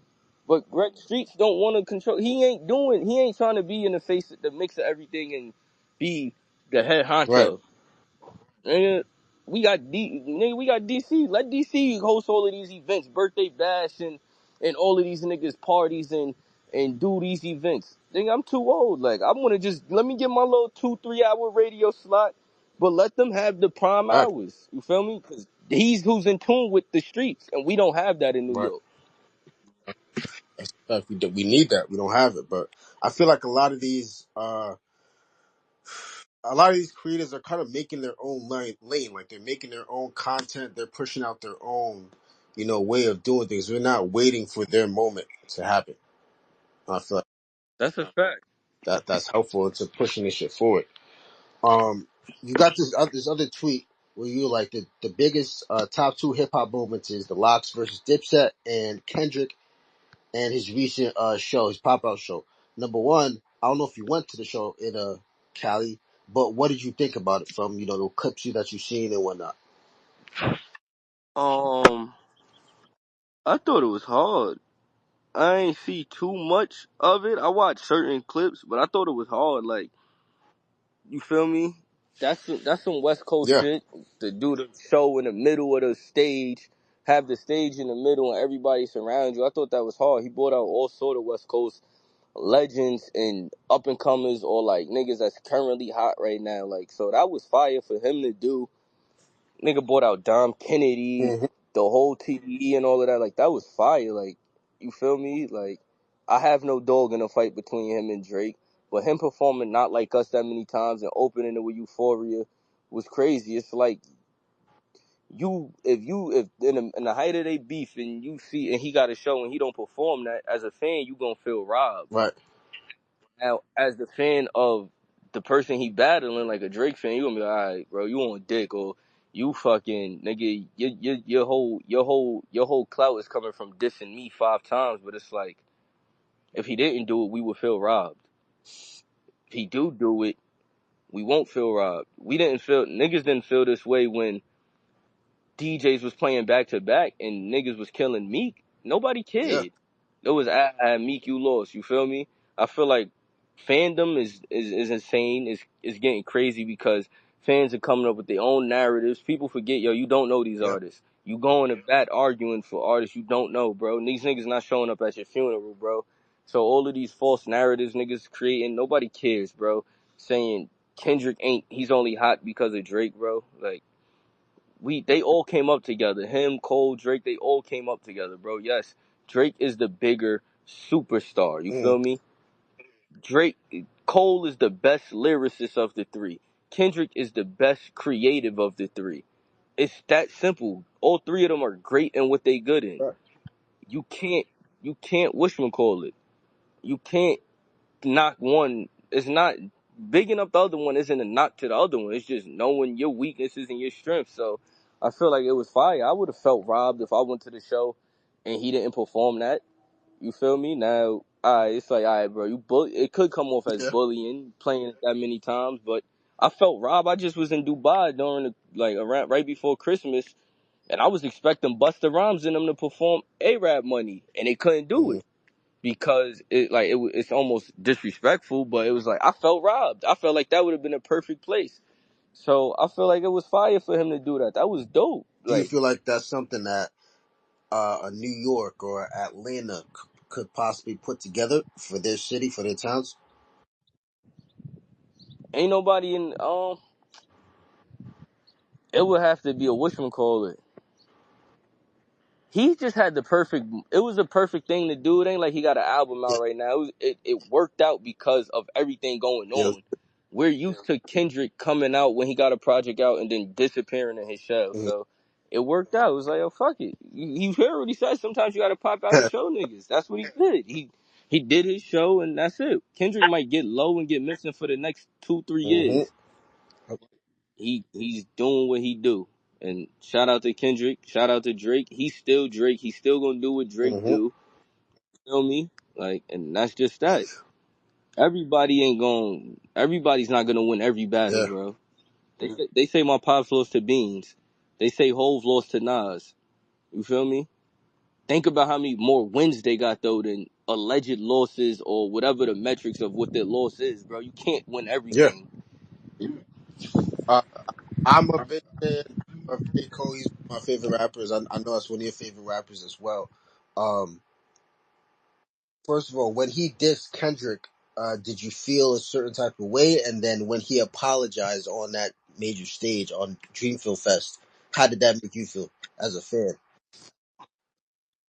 but Greg Street's don't want to control. He ain't trying to be in the mix of everything and be the head Right. honcho. Nigga, we got DC. Let DC host all of these events, birthday bash and all of these niggas parties and do these events. Nigga, I'm too old. Like I want to just let me get my little 2-3 hour radio slot, but let them have the prime Right. hours. You feel me? Because he's who's in tune with the streets, and we don't have that in New Right. York. That's the fact. We need that. We don't have it, but I feel like a lot of these creators are kind of making their own lane. Like they're making their own content. They're pushing out their own, way of doing things. We're not waiting for their moment to happen. I feel like That's a fact. that's helpful into pushing this shit forward. Um, you got this other tweet where you like the biggest top two hip hop movements is the Locks versus Dipset and Kendrick and his recent show, his pop out show. Number one, I don't know if you went to the show in Cali, but what did you think about it from the clips that you've seen and whatnot? Um, I thought it was hard. I ain't see too much of it. I watched certain clips, but I thought it was hard. Like, you feel me? That's some West Coast Yeah, shit. To do the show in the middle of the stage, have the stage in the middle, and everybody surround you. I thought that was hard. He brought out all sort of West Coast legends and up and comers, or like niggas that's currently hot right now. Like, so that was fire for him to do. Nigga brought out Dom Kennedy, hmm the whole TDE and all of that. Like, that was fire. Like, you feel me? Like, I have no dog in a fight between him and Drake, but him performing Not Like Us that many times and opening it with Euphoria was crazy. It's like if in the height of their beef and you see and he got a show and he don't perform that, as a fan you gonna feel robbed. right, Now, as the fan of the person he battling, like a Drake fan, you gonna be like, all right, bro, you on dick, or you fucking nigga, your whole clout is coming from dissing me 5 times. But it's like, if he didn't do it, we would feel robbed. If he do it, we won't feel robbed. Niggas didn't feel this way when DJs was playing back to back and niggas was killing Meek. Nobody yeah, cared. It was Meek, you lost. You feel me? I feel like fandom is insane. Is getting crazy because fans are coming up with their own narratives. People forget, yo, you don't know these yeah, artists. You going to bat arguing for artists you don't know, bro. And these niggas not showing up at your funeral, bro. So all of these false narratives niggas creating, nobody cares, bro. Saying Kendrick he's only hot because of Drake, bro. Like, they all came up together. Him, Cole, Drake, they all came up together, bro. Yes, Drake is the bigger superstar. You mm, feel me? Drake, Cole is the best lyricist of the three. Kendrick is the best creative of the three. It's that simple. All three of them are great in what they good in. right, You can't, you can't whatchamacallit. You can't knock one. It's not bigging up the other one isn't a knock to the other one. It's just knowing your weaknesses and your strengths. So I feel like it was fire. I would have felt robbed if I went to the show and he didn't perform that. You feel me? Now, it's like, all right, bro, it could come off as yeah, bullying, playing it that many times, but I felt robbed. I just was in Dubai during around right before Christmas, and I was expecting Busta Rhymes and them to perform A-Rap Money, and they couldn't do Hmm. it because it's almost disrespectful. But it was like I felt robbed. I felt like that would have been a perfect place. So I feel like it was fire for him to do that. That was dope. Do you Like, feel like that's something that a New York or Atlanta could possibly put together for their city, for their towns? ain't nobody in it would have to be a whatchamacallit. He just had the perfect. It was the perfect thing to do. It ain't like he got an album out Yeah. right now. It worked out because of everything going Yeah. on. We're used to Kendrick coming out when he got a project out and then disappearing in his shell. Hmm. So it worked out. It was like, oh fuck it. You heard what he said. Sometimes you got to pop out and show niggas. That's what he did. He did his show and that's it. Kendrick might get low and get missing for the next 2-3 years. Hmm. He's doing what he do. And shout out to Kendrick, shout out to Drake. He's still Drake. He's still gonna do what Drake Hmm. do. Feel me? Like, and that's just that. Everybody's not gonna win every battle, Yeah. bro. They say my pops lost to Beans. They say Hove lost to Nas. You feel me? Think about how many more wins they got though than alleged losses or whatever the metrics of what their loss is, bro. You can't win Yeah. everything. Uh, I'm a big fan of J. Cole. He's one of my favorite rappers. I know that's one of your favorite rappers as well. Um, First of all, when he dissed Kendrick, did you feel a certain type of way? And then when he apologized on that major stage on Dreamfield Fest, how did that make you feel as a fan?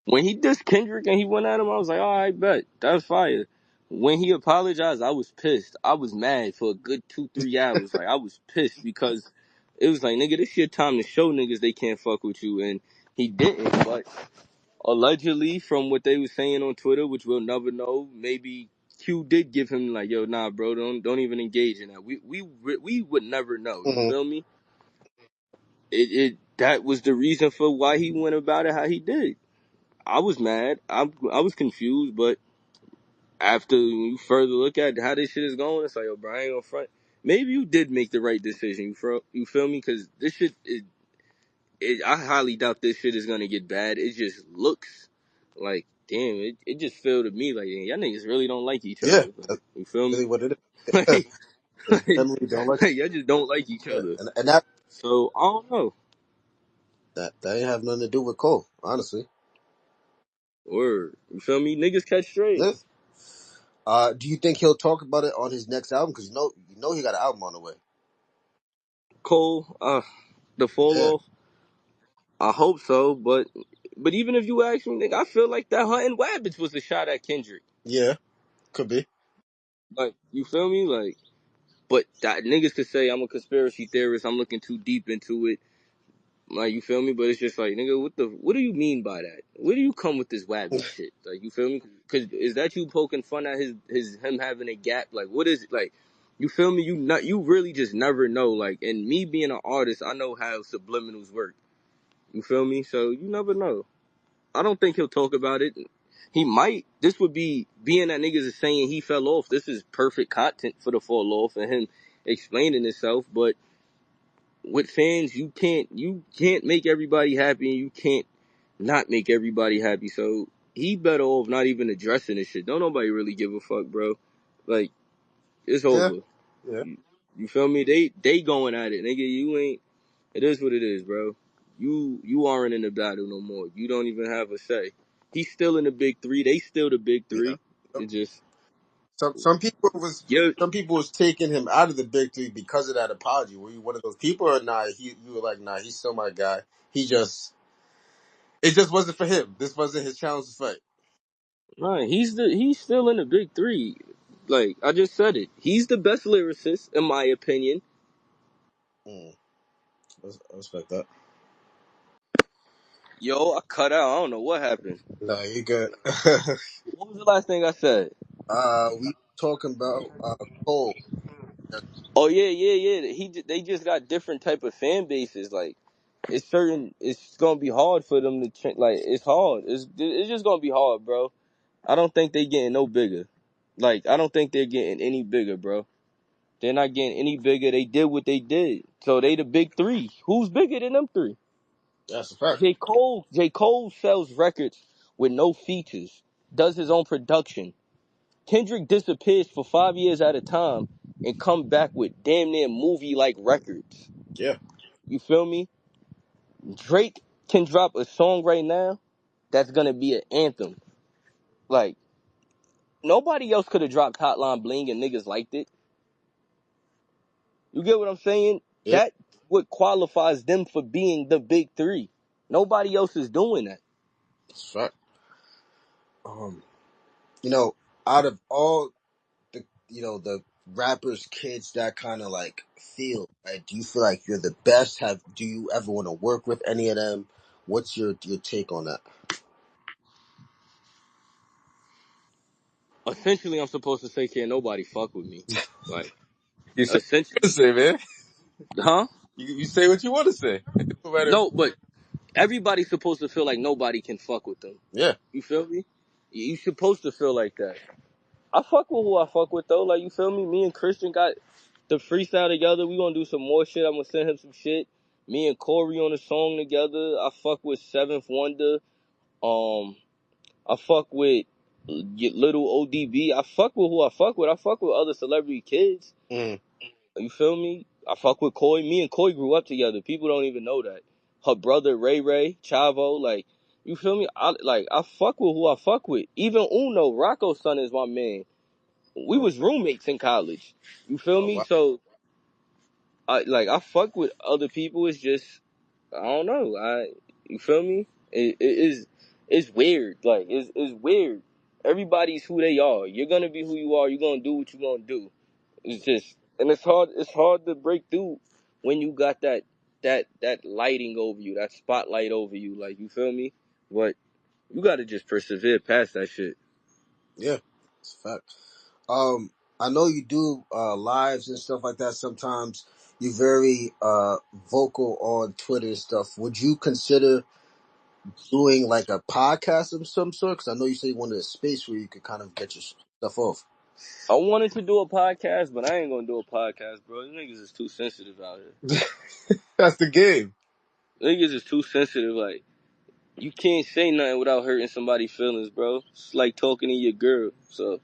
When he dissed Kendrick and he went at him, I was like, all right, bet. That's fire. When he apologized, I was pissed. I was mad for a good 2-3 hours. Like, I was pissed because it was like, nigga, this your time to show niggas they can't fuck with you. And he didn't. But allegedly, from what they was saying on Twitter, which we'll never know, maybe Q did give him like, yo, nah, bro, don't even engage in that. We would never know. You Hmm. feel me? That was the reason for why he went about it how he did. I was mad. I was confused, but after you further look at how this shit is going, it's like, yo, Brian, on front. Maybe you did make the right decision. You feel me? Because this shit, I highly doubt this shit is gonna get bad. It just looks like, damn, it just feel to me like, y'all niggas really don't like each Yeah, other. Like, that's you feel me? really what it is. like, They like, generally don't like. like, y'all just don't like each Yeah, other. and that So I don't know. that ain't have nothing to do with Cole, honestly. Word, you feel me? Niggas catch Yeah. strays. Do you think he'll talk about it on his next album? Because you know he got an album on the way. Cole, the fall Yeah. off. I hope so, but even if you ask me, nigga, I feel like that hunting rabbits was a shot at Kendrick. Yeah. Could be. Like, you feel me? Like, but that niggas could say I'm a conspiracy theorist. I'm looking too deep into it. Like, you feel me? But it's just like, nigga, what do you mean by that? Where do you come with this wabbit shit? Like, you feel me? Because is that you poking fun at him having a gap? Like, what is it? Like, you feel me? You really just never know. Like, and me being an artist, I know how subliminals work. You feel me? So you never know. I don't think he'll talk about it. He might. This would be being that niggas is saying he fell off. This is perfect content for the fall off and him explaining himself. But with fans, you can't make everybody happy and you can't not make everybody happy. So he better off not even addressing this shit. Don't nobody really give a fuck, bro. Like, it's Yeah. over. Yeah. You feel me? They going at it, nigga. You ain't. It is what it is, bro. You aren't in the battle no more. You don't even have a say. He's still in the big three. They still the big Yeah. three. It just Some people was yeah. some people was taking him out of the big three because of that apology. Were you one of those people or not? You were like, nah, he's still my guy. It just wasn't for him. This wasn't his challenge to fight. Right, he's still in the big three. Like I just said it. He's the best lyricist in my opinion. Mm, I respect that. Yo, I cut out. I don't know what happened. No, you good. What was the last thing I said? We talking about Cole. Oh yeah. They just got different type of fan bases. Like it's certain. It's gonna be hard for them to like. It's hard. It's just gonna be hard, bro. I don't think they getting no bigger. Like I don't think they're getting any bigger, bro. They're not getting any bigger. They did what they did. So they the big three. Who's bigger than them three? That's a fact. J. Cole sells records with no features, does his own production. Kendrick disappears for 5 years at a time and come back with damn near movie-like records. Yeah. You feel me? Drake can drop a song right now that's gonna be an anthem. Like, nobody else could have dropped Hotline Bling and niggas liked it. You get what I'm saying? Yep. That what qualifies them for being the big three. Nobody else is doing that. That's a fact. You know, out of all the rappers, kids that kind of like feel, right? Do you feel like you're the best? Do you ever want to work with any of them? What's your take on that? Essentially, I'm supposed to say, can't nobody fuck with me. Like, You say what you essentially, want to say, man. huh? You say what you want to say. No matter. No, but everybody's supposed to feel like nobody can fuck with them. Yeah. You feel me? You supposed to feel like that. I fuck with who I fuck with though. Like, you feel me? Me and Christian got the freestyle together. We gonna do some more shit. I'm gonna send him some shit. Me and Corey on a song together. I fuck with Seventh Wonder. Um, I fuck with little ODB. I fuck with who I fuck with. I fuck with other celebrity kids. Mm. You feel me? I fuck with Koi. Me and Koi grew up together. People don't even know that. Her brother Ray Chavo, like, you feel me? I fuck with who I fuck with. Even Uno, Rocco's son is my man. We Oh, was roommates in college. You feel oh me? wow. So I fuck with other people. It's just I don't know. You feel me? It's weird. Like it's weird. Everybody's who they are. You're gonna be who you are. You're gonna do what you're gonna do. It's just and it's hard. It's hard to break through when you got that lighting over you, that spotlight over you. Like you feel me? But you gotta just persevere past that shit. Yeah. It's a fact. Um, I know you do lives and stuff like that. Sometimes you're very vocal on Twitter and stuff. Would you consider doing like a podcast of some sort? Because I know you say you wanted a space where you could kind of get your stuff off. I wanted to do a podcast, but I ain't gonna do a podcast, bro. These niggas is too sensitive out here. That's the game. Niggas is too sensitive. Like, you can't say nothing without hurting somebody's feelings, bro. It's like talking to your girl. So,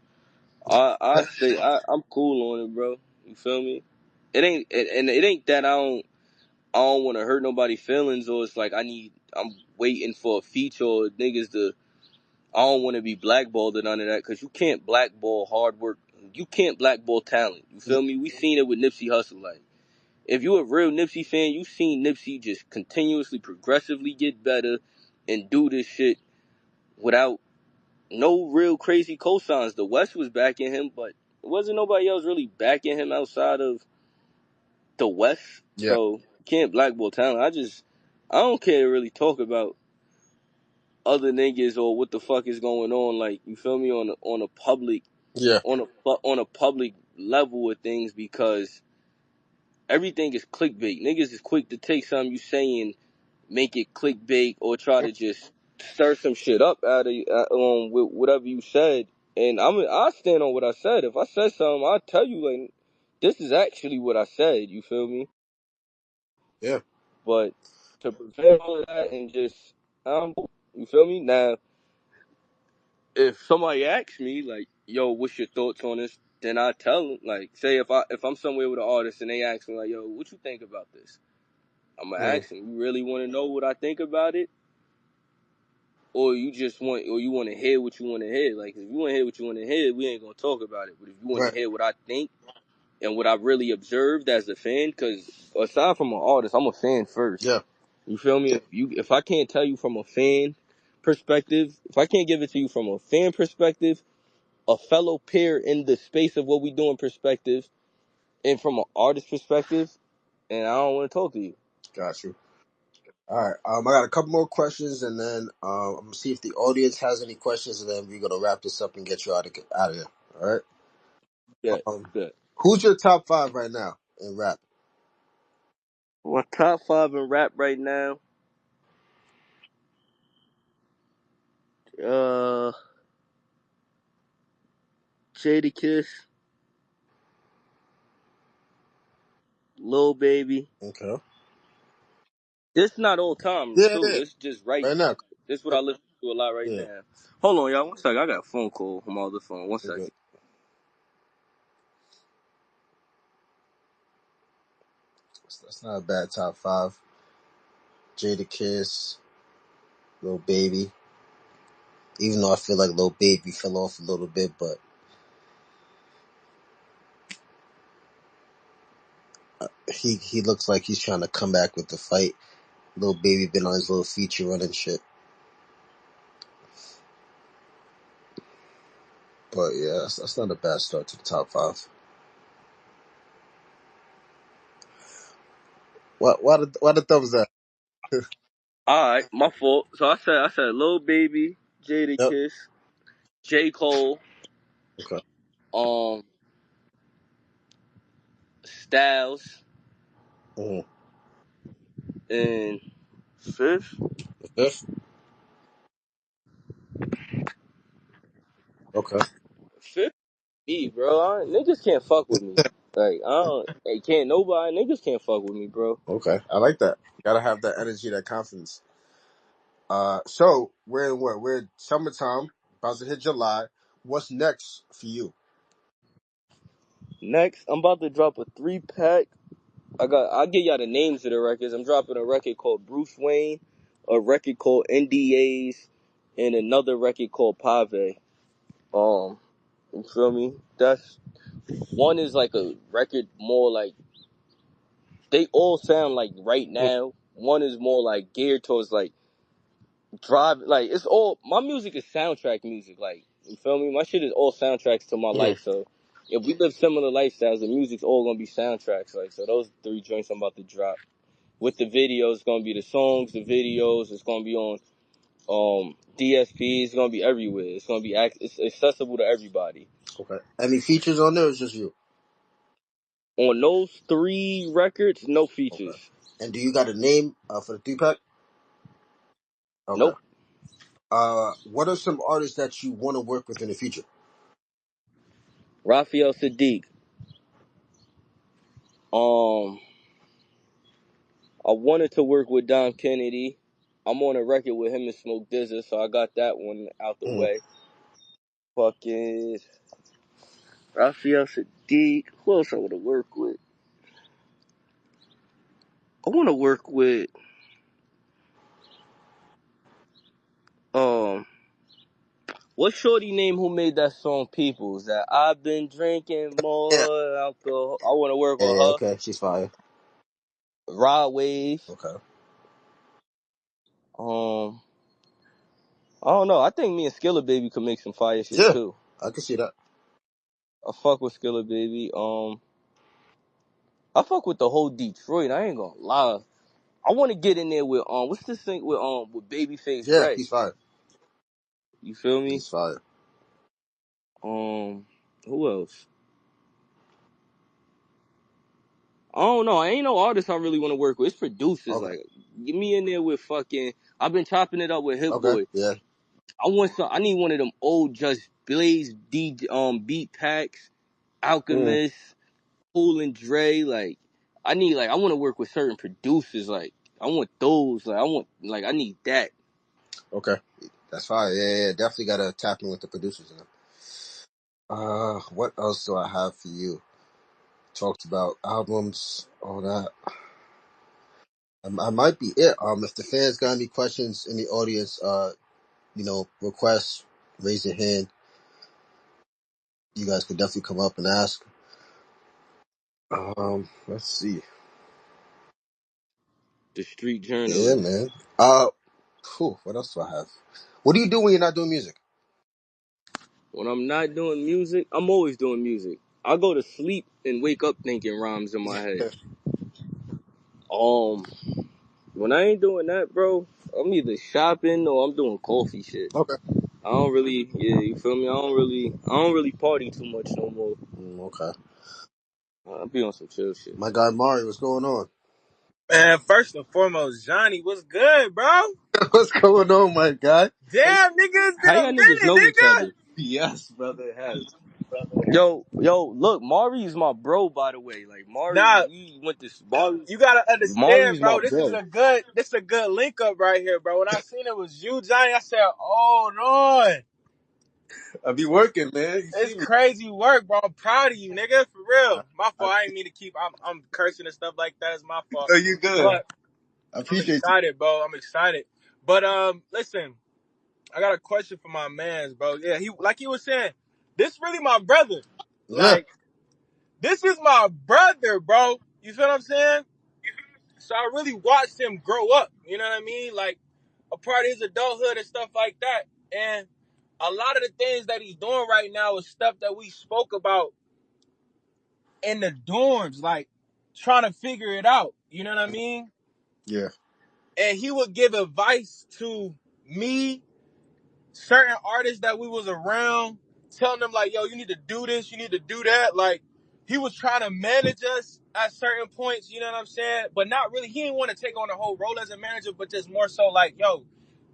I'm cool on it, bro. You feel me? And it ain't that I don't want to hurt nobody's feelings, or it's like I'm waiting for a feature or niggas to, I don't want to be blackballed or none of that, because you can't blackball hard work. You can't blackball talent. You feel me? We seen it with Nipsey Hussle. Like, if you a real Nipsey fan, you seen Nipsey just continuously, progressively get better and do this shit without no real crazy cosigns. The West was backing him, but there wasn't nobody else really backing him outside of the West. Yeah. So you can't blackball talent. I don't care to really talk about other niggas or what the fuck is going on. Like, you feel me, on a public Yeah. on a public level of things, because everything is clickbait. Niggas is quick to take something you saying, make it clickbait, or try to just stir some shit up out of with whatever you said. And I stand on what I said. If I said something, I'll tell you, like, this is actually what I said. You feel me? Yeah. But to prevent all of that and just, you feel me? Now, if somebody asks me, like, yo, what's your thoughts on this? Then I tell them, like, say if I'm somewhere with an artist and they ask me, like, yo, what you think about this? I'm gonna Mm. ask them, you really want to know what I think about it, or you want to hear what you want to hear? Like, if you want to hear what you want to hear, we ain't gonna talk about it. But if you want to Right. hear what I think and what I really observed as a fan, because aside from an artist, I'm a fan first. Yeah. You feel me? If I can't tell you from a fan perspective, if I can't give it to you from a fan perspective, a fellow peer in the space of what we doing perspective, and from an artist perspective, and I don't want to talk to you. Got you. All right. I got a couple more questions, and then I'm gonna see if the audience has any questions, and then we're gonna wrap this up and get you out of here. All right. Yeah, Um, good. who's your top five right now in rap? My top five in rap right now. Uh, Jadakiss, Lil Baby. Okay. This not old time Yeah, too. yeah. This just right Right now. now. This is what I listen to a lot right Yeah. now. Hold on, y'all. One second. I got a phone call from my other phone. One You're second. good. That's not a bad top 5. Jada Kiss, Lil Baby. Even though I feel like Lil Baby fell off a little bit, but he looks like he's trying to come back with the fight. Lil Baby been on his little feature run and shit. But yeah, that's not a bad start to the top 5. Why the thumbs up? All right, my fault. So I said Lil Baby, Jada Yep. Kiss, J Cole, Okay. um, Styles, Mm-hmm. and fifth. The 5th. Okay. Fifth, me, bro. Niggas can't fuck with me. Like I don't. They can't. Nobody. Niggas can't fuck with me, bro. Okay. I like that. Gotta have that energy, that confidence. So we're in what? We're summertime, about to hit July. What's next for you? Next, I'm about to drop a 3-pack. I'll give y'all the names of the records. I'm dropping a record called Bruce Wayne, a record called NDAs, and another record called Pave. You feel me? That's one is like a record more like they all sound like right now. One is more like geared towards like drive, like it's all my music is soundtrack music. Like you feel me? My shit is all soundtracks to my Mm-hmm. life. So if we live similar lifestyles, the music's all gonna be soundtracks. Like so, those 3 joints I'm about to drop. With the videos, it's gonna be the songs, the videos. It's gonna be on DSP. It's gonna be everywhere. It's gonna be it's accessible to everybody. Okay. Any features on there, or is just you? On those 3 records, no Okay. features. And do you got a name for the 3-pack? Okay. Nope. What are some artists that you want to work with in the future? Raphael Sadiq. Um, I wanted to work with Dom Kennedy. I'm on a record with him and Smoke Dizza, so I got that one out the Mm. way. Fucking Raphael Sadiq. Who else I want to work with? I want to work with um. What's Shorty name who made that song Peoples? That I've been drinking Yeah. more alcohol. I want to work Yeah, with yeah, her. okay. She's fire. Rod Wave. Okay. Um, I don't know. I think me and Skilla Baby could make some fire shit Yeah, too. I can see that. I fuck with Skilla Baby. I fuck with the whole Detroit. I ain't gonna lie. I want to get in there with what's this thing with Babyface Yeah, Ray? he's fire. You feel me? He's fire. Who else? I don't know. I ain't no artist I really want to work with. It's producers. Okay. Like, get me in there with fucking. I've been chopping it up with Hit Okay. Boy. Yeah. I want some. I need one of them old Just Blaze beat packs, Mm. Alchemist, Cool and Dre. Like, I want to work with certain producers. Like, I want those. I need that. Okay. That's fire. Yeah, yeah, yeah. Definitely gotta tap in with the producers. What else do I have for you? Talked about albums, all that. I might be it. If the fans got any questions in the audience, requests, raise your hand. You guys could definitely come up and ask. Let's see. The street Yeah, journalist. man. What else do I have? What do you do when you're not doing music? When I'm not doing music, I'm always doing music. I go to sleep and wake up thinking rhymes in my head. Um, when I ain't doing that, bro, I'm either shopping or I'm doing coffee shit. Okay. I don't really, yeah, you feel me? I don't really party too much no more. Okay. I be on some chill shit. My guy Mari, what's going on? Man, first and foremost, Johnny, what's good, bro? What's going on, my guy? Damn, nigga, it's been How a y'all niggas minute, know each nigga. other? Yes, brother, it has. Yo, look, Mari is my bro, by the way. Like Mari, Nah, we went to Mari. you gotta understand, Mari's my bro. This is bro. a good link up right here, bro. When I seen it was you, Johnny, I said, "Hold on, I be working, man. You it's see me? crazy work, bro. I'm proud of you, nigga. For real. My fault. I ain't mean to keep. I'm cursing and stuff like that. It's my fault. Oh, you good. But I I'm appreciate you. excited, bro. I'm excited. But listen, I got a question for my man's, bro. Yeah, he was saying, this really my brother. Yeah, Like, this is my brother, bro. You feel what I'm saying? So I really watched him grow up. You know what I mean? Like, a part of his adulthood and stuff like that. And a lot of the things that he's doing right now is stuff that we spoke about in the dorms, like trying to figure it out. You know what I mean? yeah, And he would give advice to me, certain artists that we was around, telling them like, yo, you need to do this, you need to do that. Like, he was trying to manage us at certain points, you know what I'm saying? But not really, he didn't want to take on the whole role as a manager, but just more so like, yo,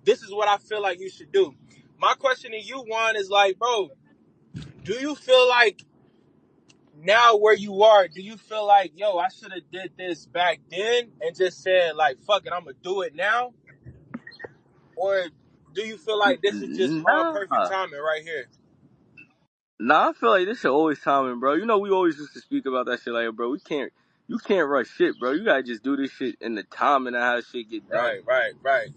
this is what I feel like you should do. My question to you, Juan, is like, bro, do you feel like now where you are, do you feel like, yo, I should have did this back then and just said like, fuck it, I'm gonna do it now? Or do you feel like this is just all perfect Nah, timing right here? I feel like this shit always timing, bro. You know, we always used to speak about that shit, like, bro, you can't rush shit, bro. You gotta just do this shit in the time and how shit get done. Right.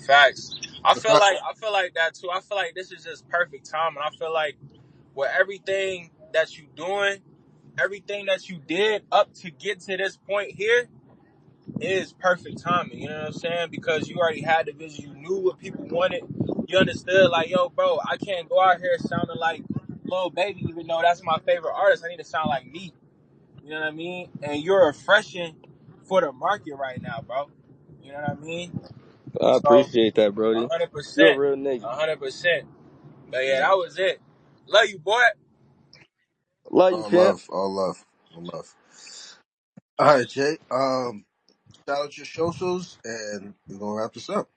Facts. I feel like that too. I feel like this is just perfect time, and I feel like with everything that you doing, everything that you did up to get to this point here is perfect timing. You know what I'm saying? Because you already had the vision, you knew what people wanted, you understood. Like, yo, bro, I can't go out here sounding like Lil Baby, even though that's my favorite artist. I need to sound like me. You know what I mean? And you're refreshing for the market right now, bro. You know what I mean? I So, appreciate that, Brody. You're a 100%. real nigga. 100%. But yeah, that was it. Love you, boy. Love you, all champ. love, all love, all love. All right, Jay. Shout out your socials, and we're gonna wrap this up.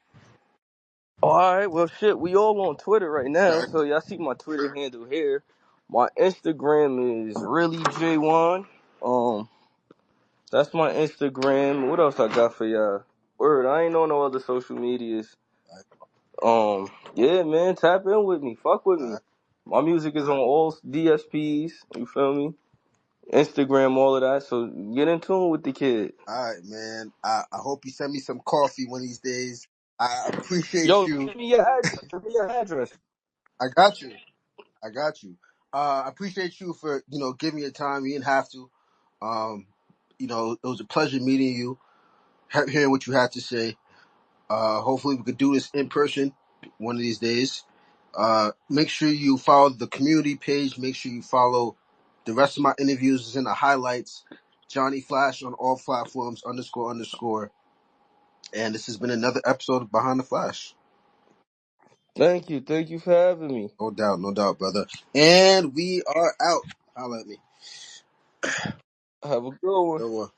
All right, well, shit, we all on Twitter right now, Exactly. so y'all see my Twitter handle here. My Instagram is really Jaewon. That's my Instagram. What else I got for y'all? Word, I ain't on no other social medias. Yeah, man, tap in with me. Fuck with All me. right, My music is on all DSPs. You feel me? Instagram, all of that. So get in tune with the kid. all right, man. I hope you send me some coffee one of these days. I appreciate Yo, you. give me your address. Give me your address. I got you. I got you. I appreciate you for giving me your time. You didn't have to. Um, it was a pleasure meeting you, hearing what you had to say. Hopefully, we could do this in person one of these days. Make sure you follow the community page. Make sure you follow the rest of my interviews. Is in the highlights. Johnny Flash on all platforms __. And this has been another episode of Behind the Flash. Thank you. Thank you for having me. No doubt, brother. And we are out. Holla at me. Have a good one. Good one.